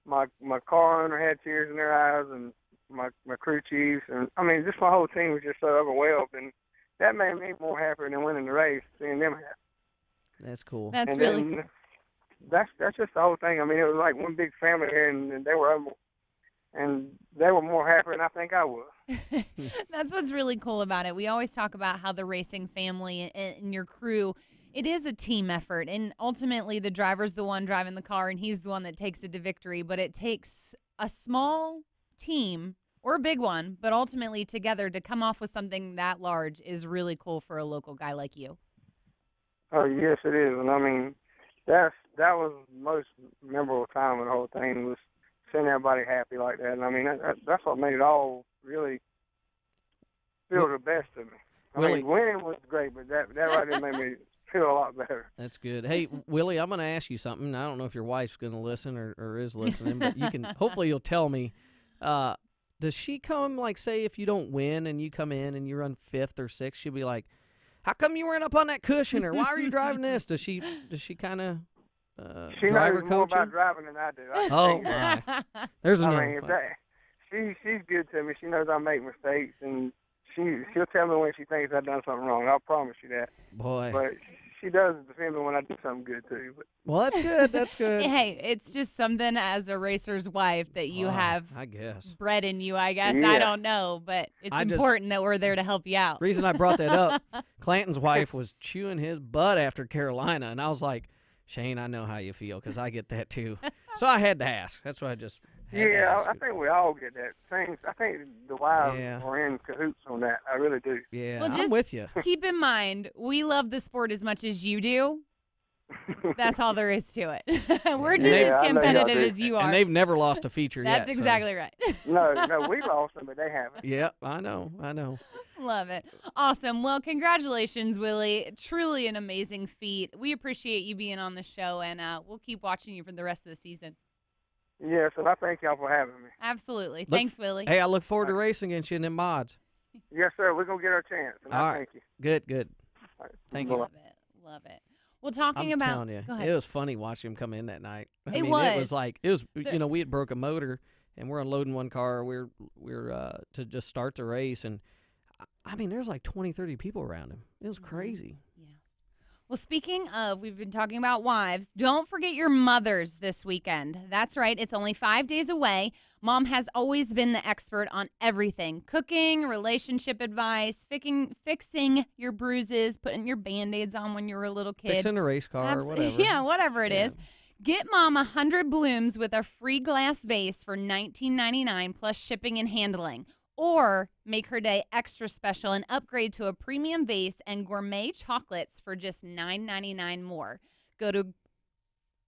my car owner had tears in her eyes, and my crew chiefs. And, I mean, just my whole team was just so overwhelmed. And that made me more happy than winning the race, seeing them happy. That's cool. That's really cool. That's just the whole thing. I mean, it was like one big family here, and they were more happy than I think I was. That's what's really cool about it. We always talk about how the racing family and your crew, it is a team effort, and ultimately the driver's the one driving the car, and he's the one that takes it to victory. But it takes a small team or a big one, but ultimately together to come off with something that large is really cool for a local guy like you. Oh, yes, it is. And, I mean, that was the most memorable time of the whole thing, was seeing everybody happy like that. And, I mean, that's what made it all really feel the best to me. I mean, winning was great, but that right there made me feel a lot better. That's good. Hey, Willie, I'm going to ask you something. I don't know if your wife's going to listen or is listening, but you can. Hopefully you'll tell me. Does she come, like, say, if you don't win and you come in and you run 5th or 6th, she'll be like, how come you weren't up on that cushion, or why are you driving this? Does she kind of driver knows more coach about you? driving than I do. Oh, my. There's another one. She's good to me. She knows I make mistakes, and she'll tell me when she thinks I've done something wrong. I'll promise you that. Boy. But she does defend me when I do something good, too. But. Well, that's good. That's good. Hey, it's just something as a racer's wife that you have I guess. bred in you, I guess. Yeah. I don't know, but it's important that we're there to help you out. Reason I brought that up, Clanton's wife was chewing his butt after Carolina, and I was like, Shane, I know how you feel, because I get that too. So I had to ask. That's why I just had to ask. I think we all get that. I think the wives are in cahoots on that. I really do. Yeah, well, I'm with you. Keep in mind, we love the sport as much as you do. That's all there is to it. We're just as competitive as you are. And they've never lost a feature That's yet. exactly right. No, we lost them, but they haven't. Yep, I know. Love it. Awesome. Well, congratulations, Willie. Truly an amazing feat. We appreciate you being on the show, and we'll keep watching you for the rest of the season. Yes, and I thank y'all for having me. Absolutely. Thanks, Willie. Hey, I look forward to racing against you in them mods. Yes, sir. We're going to get our chance, and all I right. Thank you. Good. All right. Thank you. Love it. Well, talking about... telling you, Go ahead. it was funny watching him come in that night. It was. It was like, you know, we had broke a motor, and we're unloading one car. We're to just start the race, and I mean, there's like 20, 30 people around him. It was crazy. Yeah. Well, speaking of, we've been talking about wives. Don't forget your mothers this weekend. That's right. It's only 5 days away. Mom has always been the expert on everything. Cooking, relationship advice, fixing your bruises, putting your Band-Aids on when you were a little kid. Fixing a race car or whatever. Yeah, whatever it is. Get Mom 100 blooms with a free glass vase for $19.99 plus shipping and handling. Or make her day extra special and upgrade to a premium vase and gourmet chocolates for just $9.99 more. Go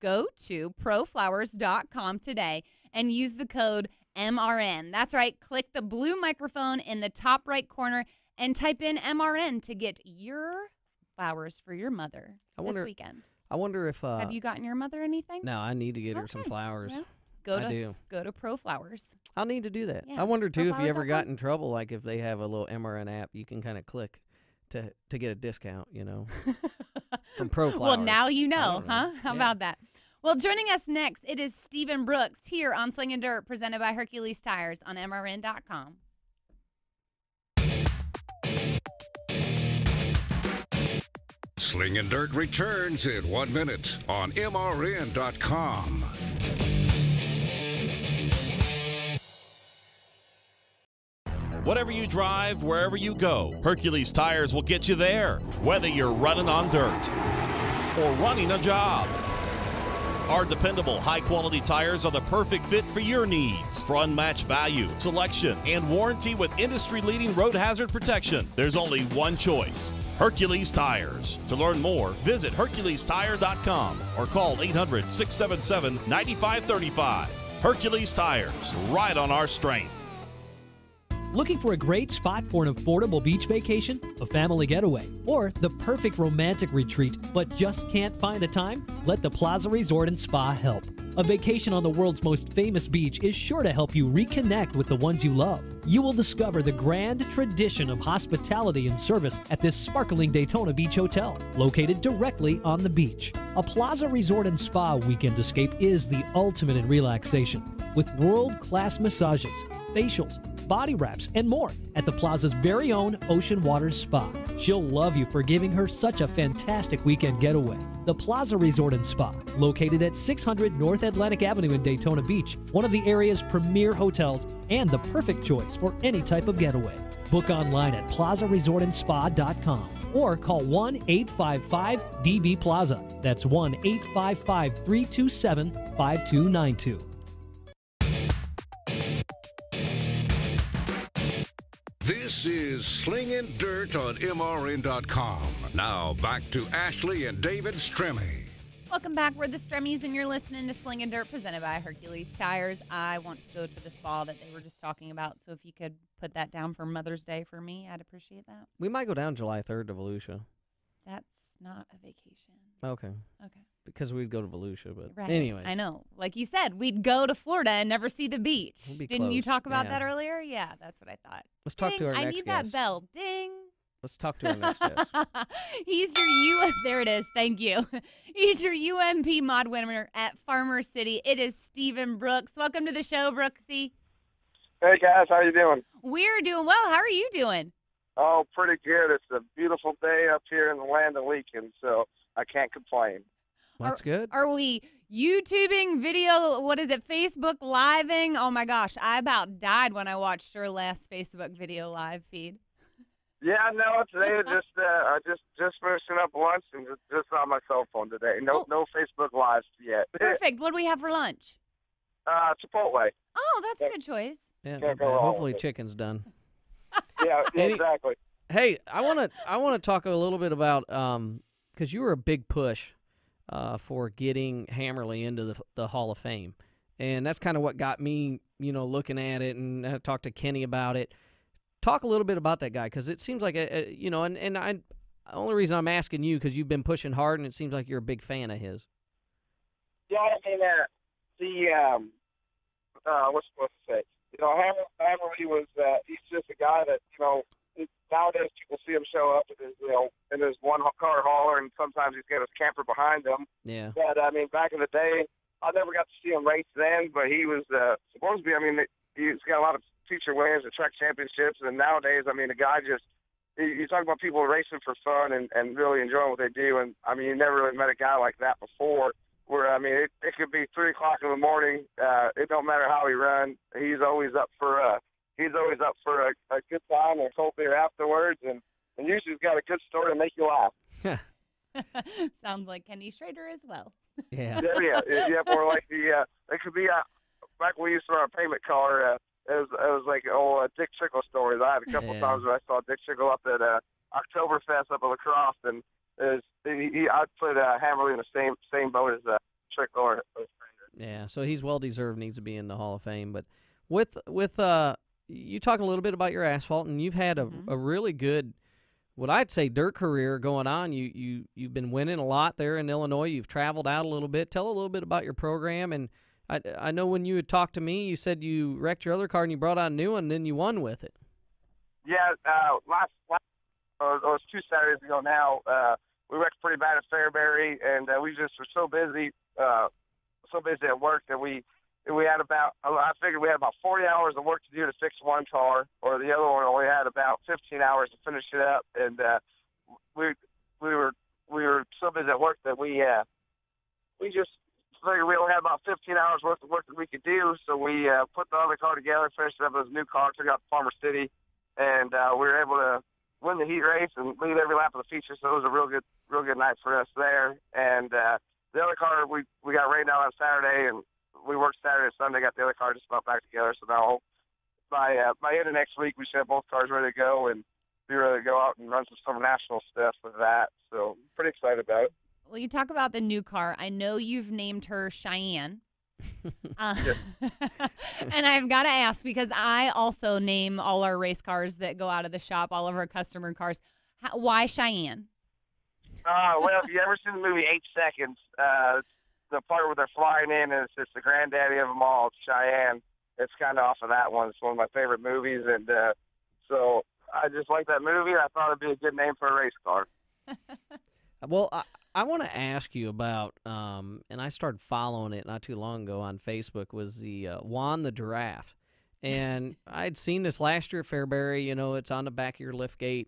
go to proflowers.com today and use the code MRN. That's right. Click the blue microphone in the top right corner and type in MRN to get your flowers for your mother this weekend. I wonder if... Have you gotten your mother anything? No, I need to get her some flowers. Well, go to Pro Flowers. I'll need to do that. Yeah, I wonder, too, if you ever got proflowers.com. in trouble, like if they have a little MRN app, you can kind of click to get a discount, from Pro Flowers. Well, now you know, know. huh? How about that? Well, joining us next, it is Stephen Brooks here on Slingin Dirt, presented by Hercules Tires on MRN.com. Slingin Dirt returns in 1 minute on MRN.com. Whatever you drive, wherever you go, Hercules Tires will get you there, whether you're running on dirt or running a job. Our dependable, high-quality tires are the perfect fit for your needs. For unmatched value, selection, and warranty with industry-leading road hazard protection, there's only one choice: Hercules Tires. To learn more, visit HerculesTire.com or call 800-677-9535. Hercules Tires, right on our strength. Looking for a great spot for an affordable beach vacation, a family getaway, or the perfect romantic retreat but just can't find the time? Let the Plaza Resort and Spa help. A vacation on the world's most famous beach is sure to help you reconnect with the ones you love. You will discover the grand tradition of hospitality and service at this sparkling Daytona Beach Hotel, located directly on the beach. A Plaza Resort and Spa weekend escape is the ultimate in relaxation, with world-class massages, facials, body wraps, and more at the Plaza's very own Ocean Waters Spa. She'll love you for giving her such a fantastic weekend getaway. The Plaza Resort and Spa, located at 600 North Atlantic Avenue in Daytona Beach, one of the area's premier hotels and the perfect choice for any type of getaway. Book online at plazaresortandspa.com or call 1-855-DB-PLAZA. That's 1-855-327-5292. This is Slingin Dirt on MRN.com. Now back to Ashley and David Stremme. Welcome back. We're the Stremmes, and you're listening to Slingin Dirt, presented by Hercules Tires. I want to go to the spa that they were just talking about, so if you could put that down for Mother's Day for me, I'd appreciate that. We might go down July 3rd to Volusia. That's not a vacation. Okay. Okay. Because we'd go to Volusia, but Right. anyways. I know. Like you said, we'd go to Florida and never see the beach. We'll be Didn't you close. talk about Yeah. that earlier? Yeah, that's what I thought. Let's talk to our I next need guest. that bell. Ding. Let's talk to our next guest. He's your there it is. Thank you. He's your UMP mod winner at Farmer City. It is Stephen Brooks. Welcome to the show, Brooksy. Hey, guys. How you doing? We're doing well. How are you doing? Oh, pretty good. It's a beautiful day up here in the land of Milliken, so I can't complain. That's good. Are we YouTubing video? What is it? Facebook living? Oh my gosh, I about died when I watched your last Facebook video live feed. Yeah, no, today I just finishing up lunch and just on my cell phone today. No Facebook Lives yet. Perfect. What do we have for lunch? Chipotle. Oh, that's a good choice. Yeah, Can't go wrong hopefully with it. chicken's done. Yeah, Any- exactly. Hey, I want to talk a little bit about because you were a big push for getting Hammerly into the Hall of Fame, and that's kind of what got me, looking at it, and I talked to Kenny about it. Talk a little bit about that guy, because it seems like and I. The only reason I'm asking you because you've been pushing hard, and it seems like you're a big fan of his. Yeah, I mean, what's I supposed to say? Hammerly was he's just a guy that nowadays people see him show up in his one car hauler, and sometimes he's got his camper behind him. Yeah. But I mean, back in the day, I never got to see him race then, but he was supposed to be. I mean, he's got a lot of feature wins and track championships, and nowadays, I mean, the guy just. You talk about people racing for fun and really enjoying what they do, and I mean, you never really met a guy like that before. Where I mean, it could be 3 o'clock in the morning. It don't matter how he runs. He's always up for a good time and a cold beer afterwards, and usually he's got a good story to make you laugh. Sounds like Kenny Schrader as well. Yeah. Yeah. Or like it could be back when we used to run a payment car. It was like Dick Trickle stories. I had a couple times where I saw Dick Trickle up at Oktoberfest up at La Crosse, and I'd put Hammerly in the same boat as trickle or those fingers. Yeah, so he's well deserved, needs to be in the Hall of Fame. But with you talking a little bit about your asphalt, and you've had a really good, what I'd say, dirt career going on. You've been winning a lot there in Illinois. You've traveled out a little bit. Tell a little bit about your program. And I know when you had talked to me, you said you wrecked your other car and you brought out a new one, and then you won with it. Yeah, last it was 2 Saturdays ago now. We wrecked pretty bad at Fairbury, and we just were so busy at work that we had about, I figured we had about 40 hours of work to do to fix one car, or the other one only had about 15 hours to finish it up. And we were so busy at work that we just figured we only had about 15 hours worth of work that we could do. So we put the other car together, finished it up as a new car, took it out to Farmer City, and we were able to win the heat race and lead every lap of the feature. So it was a real good night for us there. And the other car we got rained out on Saturday, and we worked Saturday and Sunday, got the other car just about back together. So now by end of next week, we should have both cars ready to go and be ready to go out and run some summer national stuff with that. So pretty excited about it. Well, you talk about the new car. I know you've named her Cheyenne. And I've got to ask, because I also name all our race cars that go out of the shop, all of our customer cars. Why Cheyenne? Well, if you ever seen the movie 8 Seconds, the part where they're flying in, and it's the granddaddy of them all, it's Cheyenne. It's kind of off of that one. It's one of my favorite movies, and so I just like that movie, and I thought it'd be a good name for a race car. Well, I want to ask you about, and I started following it not too long ago on Facebook, was the Juan the Giraffe. And I'd seen this last year at Fairbury. You know, it's on the back of your lift gate.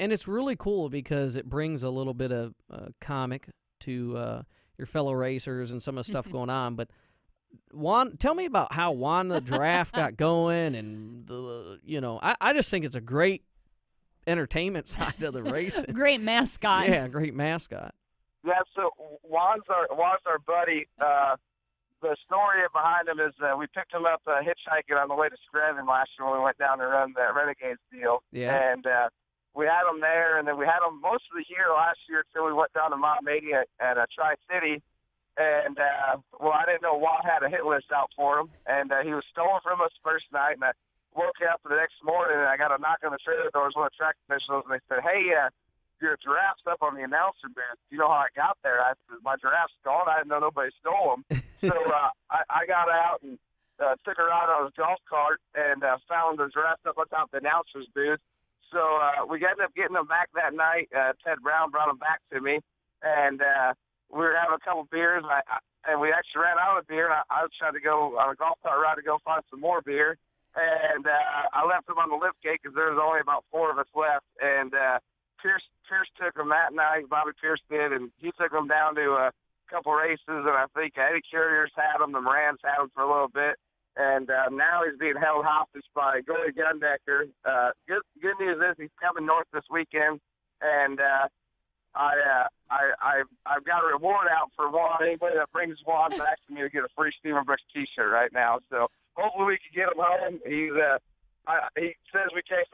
And it's really cool because it brings a little bit of comic to your fellow racers and some of the stuff going on. But Juan, tell me about how Juan the Giraffe got going, and I just think it's a great entertainment side of the racing. Great mascot. Yeah, great mascot. Yeah, so Juan's our buddy. The story behind him is we picked him up hitchhiking on the way to Stremmes last year when we went down to run the Renegades deal. Yeah. And we had him there, and then we had him most of the year last year until we went down to Mount Media at Tri-City. And, I didn't know Juan had a hit list out for him, and he was stolen from us first night, and I woke up the next morning, and I got a knock on the trailer doors, one of the track officials, and they said, "Hey, your giraffe's up on the announcer booth. Do you know how I got there?" I said, "My giraffe's gone. I didn't know nobody stole him." So I got out and took her out on his golf cart and found the giraffe up on top of the announcer's booth. So we ended up getting him back that night. Ted Brown brought him back to me, and we were having a couple beers, and we actually ran out of beer. And I was trying to go on a golf cart ride to go find some more beer. And I left him on the lift gate because there was only about 4 of us left. And Pierce took him that night. Bobby Pierce did, and he took him down to a couple races. And I think Eddie Carrier's had him, the Morans had him for a little bit. And now he's being held hostage by Gordy Gundecker. Good news is he's coming north this weekend, and I've got a reward out for Juan. Anybody that brings Juan back to me to get a free Steven Brooks T-shirt right now. So hopefully we can get him home. He says we text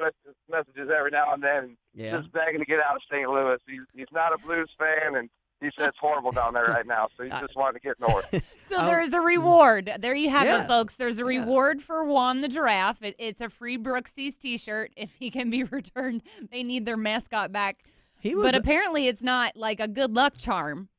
messages every now and then. Yeah. Just begging to get out of St. Louis. He's not a Blues fan, and he said it's horrible down there right now. So he just wanted to get north. So there is a reward. There you have Yeah. it, folks. There's a reward for Juan the Giraffe. It's a free Brooksy's T-shirt if he can be returned. They need their mascot back. But apparently it's not like a good luck charm.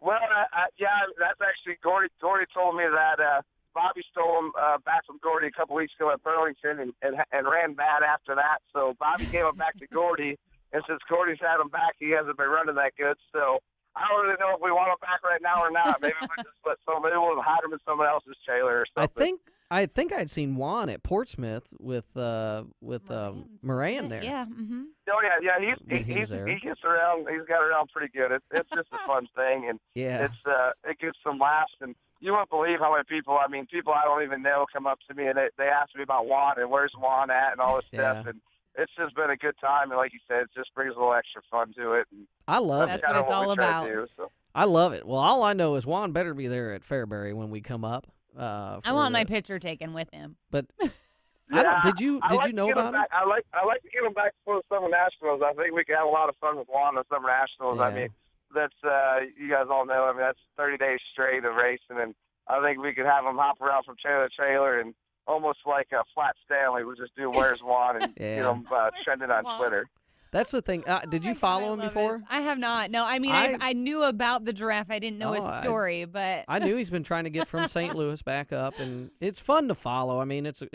Well, that's actually Gordy. Gordy told me that Bobby stole him back from Gordy a couple weeks ago at Burlington and ran bad after that. So Bobby gave him back to Gordy, and since Gordy's had him back, he hasn't been running that good. So I don't really know if we want him back right now or not. Maybe we'll just maybe we'll hide him in someone else's trailer or something. I think I'd seen Juan at Portsmouth with Moran there. Yeah. Mm-hmm. Oh yeah. He gets around. He's got around pretty good. It's just a fun thing, and yeah, it gets some laughs. And you won't believe how many people. I mean, people I don't even know come up to me and they ask me about Juan and where's Juan at and all this stuff. And it's just been a good time. And like you said, it just brings a little extra fun to it. And I love it. That's what it's all about. I love it. Well, all I know is Juan better be there at Fairbury when we come up. I want my picture taken with him. But did you know about him? I like to get him back for the Summer Nationals. I think we could have a lot of fun with Juan in the Summer Nationals. Yeah. I mean, that's you guys all know. I mean, that's 30 days straight of racing, and I think we could have them hop around from trailer to trailer, and almost like a flat Stanley, we'll just do Where's Juan and get them trending on Twitter. That's the thing. Did you follow him before? I have not. No, I mean, I knew about the giraffe. I didn't know his story, but I knew he's been trying to get from St. Louis back up, and it's fun to follow. I mean, it's he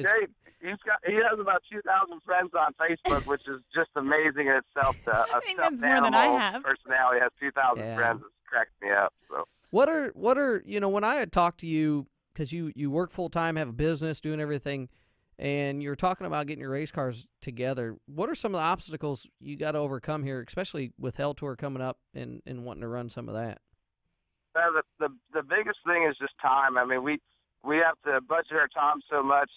has about 2,000 friends on Facebook, which is just amazing in itself. I think that's more than I have. Personality has 2,000 friends. It's cracked me up. So what are when I had talked to you, because you work full time, have a business, doing everything, and you're talking about getting your race cars together. What are some of the obstacles you got to overcome here, especially with Hell Tour coming up and wanting to run some of that? The biggest thing is just time. I mean, we have to budget our time so much.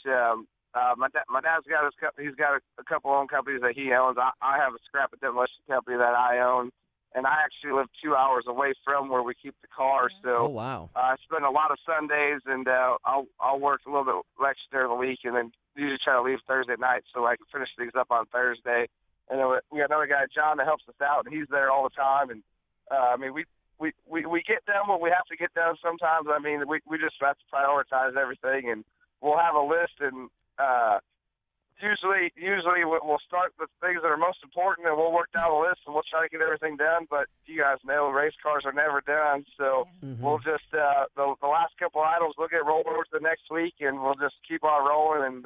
My dad's got he's got a couple own companies that he owns. I have a scrap and demolition company that I own, and I actually live 2 hours away from where we keep the cars. So I spend a lot of Sundays, and I'll work a little bit extra during the week, and then usually try to leave Thursday night so I can finish things up on Thursday. And then we got another guy, John, that helps us out, and he's there all the time. And I mean, we get done what we have to get done. Sometimes, I mean, we just have to prioritize everything, and we'll have a list, and usually we'll start with things that are most important, and we'll work down a list, and we'll try to get everything done. But you guys know race cars are never done, so we'll just the last couple items we'll get rolled over to the next week, and we'll just keep on rolling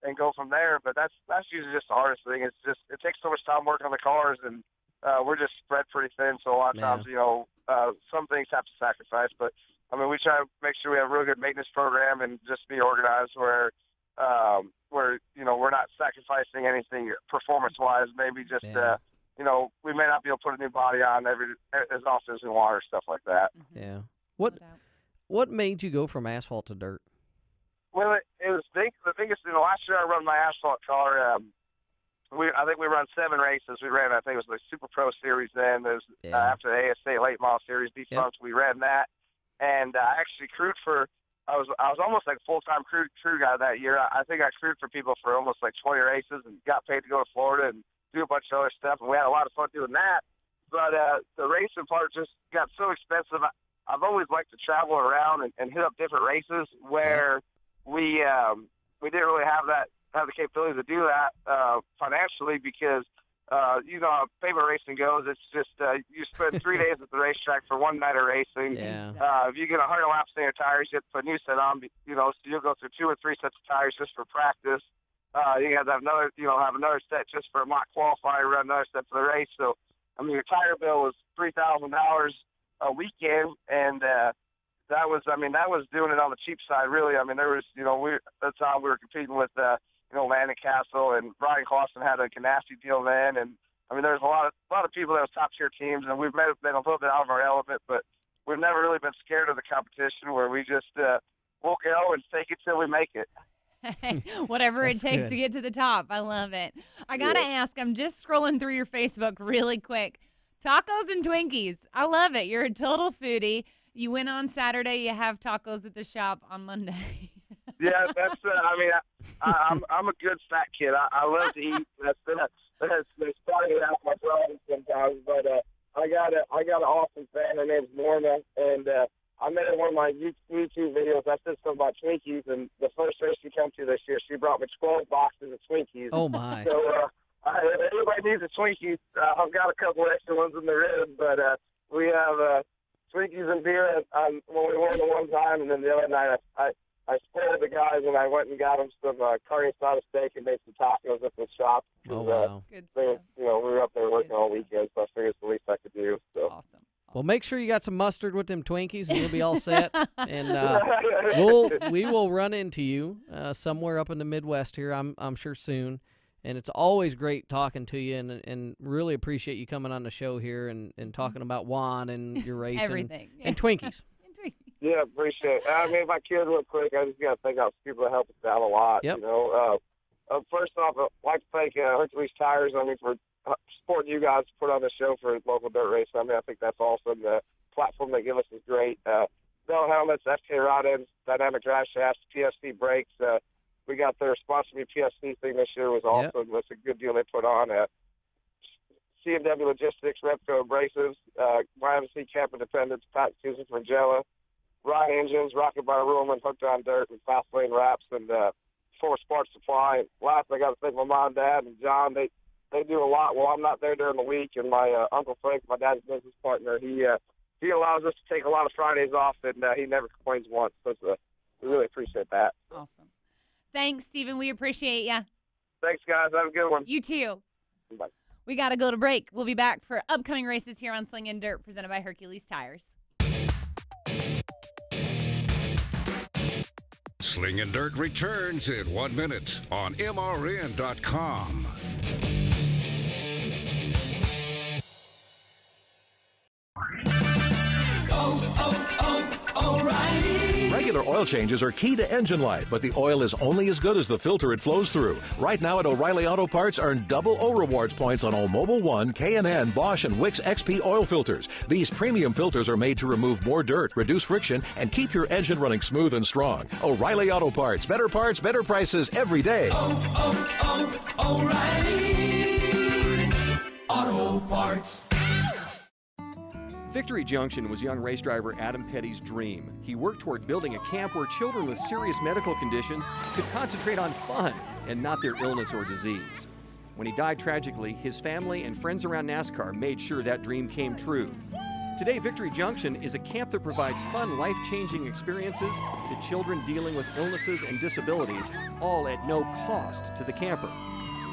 and go from there. But that's usually just the hardest thing. It's just it takes so much time working on the cars, and we're just spread pretty thin. So a lot of times, some things have to sacrifice. But I mean, we try to make sure we have a real good maintenance program and just be organized where we're not sacrificing anything performance-wise. Maybe just we may not be able to put a new body on as often as we want or stuff like that. Yeah. What made you go from asphalt to dirt? Well, it was the biggest. Last year I run my asphalt car. I think we run 7 races. We ran, I think it was the Super Pro Series then. It was after the ASA Late Model Series defunct. We ran that, and I actually crewed for. I was almost like a full-time crew guy that year. I think I crewed for people for almost like 20 races and got paid to go to Florida and do a bunch of other stuff, and we had a lot of fun doing that. But the racing part just got so expensive. I've always liked to travel around and hit up different races where we didn't really have the capability to do that financially because how favorite racing goes. It's just you spend 3 days at the racetrack for one night of racing. If you get 100 laps in your tires, you have to put a new set on. So you'll go through 2 or 3 sets of tires just for practice. You have to have another set just for a mock qualifier, run another set for the race. So I mean, your tire bill was $3,000 a weekend, and that was doing it on the cheap side, really. I mean, there was that's how we were competing with. Landon Castle and Brian Clausen had a Ganassi deal then, and I mean, there's a lot of people that was top tier teams, and we've been a little bit out of our element, but we've never really been scared of the competition. Where we just we'll go and take it till we make it. Hey, whatever it takes to get to the top. I love it. I gotta ask. I'm just scrolling through your Facebook really quick. Tacos and Twinkies. I love it. You're a total foodie. You went on Saturday. You have tacos at the shop on Monday. Yeah, that's. I'm a good fat kid. I love to eat. That's starting out my problem sometimes. But I got an awesome fan. Her name's Norma, and I met her in one of my YouTube videos. I said something about Twinkies, and the first race we come to this year, she brought me 12 boxes of Twinkies. Oh my! So if anybody needs a Twinkie, I've got a couple extra ones in the rib. But we have Twinkies and beer when we won the one time, and then the other night I spoiled the guys and I went and got them some carne asada steak and made some tacos at the shop. Oh, wow. Good stuff. We were up there working all weekend, so I figured it's the least I could do. So. Awesome. Well, make sure you got some mustard with them Twinkies and you'll be all set. And we will run into you somewhere up in the Midwest here, I'm sure soon. And it's always great talking to you and really appreciate you coming on the show here and talking about Juan and your racing. Everything. And Twinkies. Yeah, appreciate it. I mean, if I could real quick, I just got to thank out people that help us out a lot. Yep. First off, I'd like to thank Hercules Tires, for supporting you guys to put on the show for local dirt racing. I mean, I think that's awesome. The platform they give us is great. Bell Helmets, FK Rod Ends, Dynamic Drive Shafts, PSC Brakes. We got their sponsor me PSC thing this year was awesome. Yep. That's a good deal they put on. C&W Logistics, Repco Abrasives, YMC Camp Independence, Pat Susan for Jella, Ryan Engines, Rocket Bar Ruhlman, Hooked on Dirt, and Fast Lane Wraps, and Force Parts Supply. And last, I got to thank my mom and dad and John. They do a lot. Well, I'm not there during the week, and my Uncle Frank, my dad's business partner, he allows us to take a lot of Fridays off, and he never complains once. So we really appreciate that. Awesome. Thanks, Stephen. We appreciate you. Thanks, guys. Have a good one. You too. Bye. We got to go to break. We'll be back for upcoming races here on Slingin Dirt, presented by Hercules Tires. Slingin Dirt returns in 1 minute on MRN.com. O'Reilly. Regular oil changes are key to engine life, but the oil is only as good as the filter it flows through. Right now at O'Reilly Auto Parts, earn double O Rewards points on all Mobil 1, K&N, Bosch, and Wix XP oil filters. These premium filters are made to remove more dirt, reduce friction, and keep your engine running smooth and strong. O'Reilly Auto Parts, better prices every day. O'Reilly Auto Parts. Victory Junction was young race driver Adam Petty's dream. He worked toward building a camp where children with serious medical conditions could concentrate on fun and not their illness or disease. When he died tragically, his family and friends around NASCAR made sure that dream came true. Today, Victory Junction is a camp that provides fun, life-changing experiences to children dealing with illnesses and disabilities, all at no cost to the camper.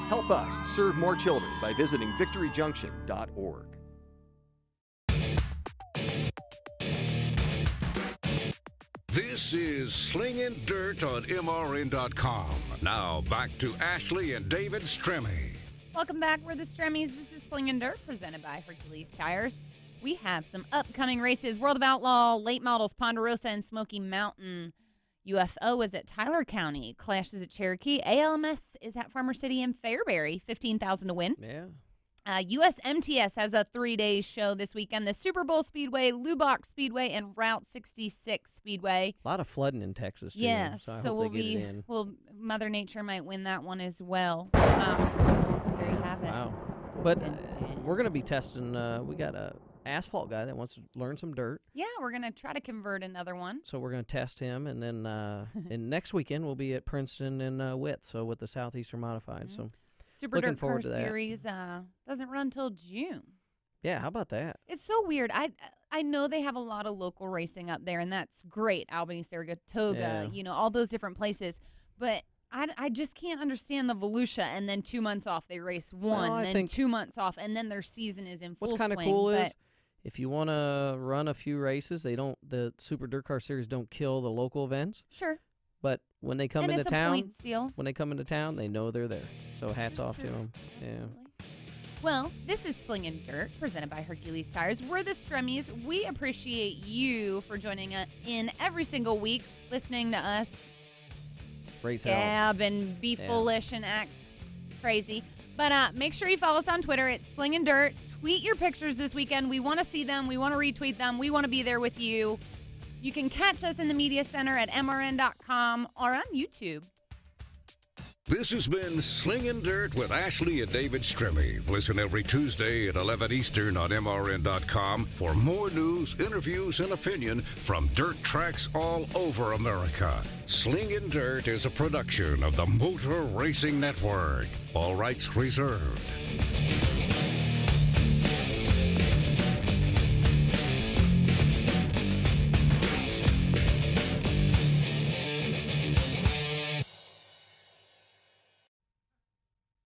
Help us serve more children by visiting victoryjunction.org. This is Slingin Dirt on MRN.com. Now back to Ashley and David Stremme. Welcome back. We're the Stremmes. This is Slingin Dirt, presented by Hercules Tires. We have some upcoming races. World of Outlaw, Late Models, Ponderosa, and Smoky Mountain. UFO is at Tyler County. Clash is at Cherokee. ALMS is at Farmer City and Fairbury. $15,000 to win. Yeah. USMTS has a 3-day show this weekend. The Super Bowl Speedway, Lubbock Speedway, and Route 66 Speedway. A lot of flooding in Texas, too. Yes, so Mother Nature might win that one as well. There you have it. Wow. But we're going to be testing, we got a asphalt guy that wants to learn some dirt. Yeah, we're going to try to convert another one. So we're going to test him, and then and next weekend we'll be at Princeton and Witt, so with the Southeastern Modified. So Super looking forward DIRTCAR to that. Series doesn't run till June. Yeah, how about that? It's so weird. I know they have a lot of local racing up there, and that's great. Albany, Saratoga, all those different places. But I just can't understand the Volusia, and then 2 months off they race one, I then think 2 months off, and then their season is in full what's kind of swing. cool is if you want to run a few races, the Super DIRTCAR Series don't kill the local events. Sure. But when they come And into it's a town, point steal. when they come into town, they know they're there. So hats off to them. Yeah. Well, this is Slingin Dirt, presented by Hercules Tires. We're the Stremmes. We appreciate you for joining us in every single week, listening to us Race hell. gab and be foolish and act crazy. But make sure you follow us on Twitter at Slingin Dirt. Tweet your pictures this weekend. We want to see them. We want to retweet them. We want to be there with you. You can catch us in the media center at MRN.com or on YouTube. This has been Slingin Dirt with Ashley and David Stremme. Listen every Tuesday at 11 Eastern on MRN.com for more news, interviews, and opinion from dirt tracks all over America. Slingin Dirt is a production of the Motor Racing Network. All rights reserved.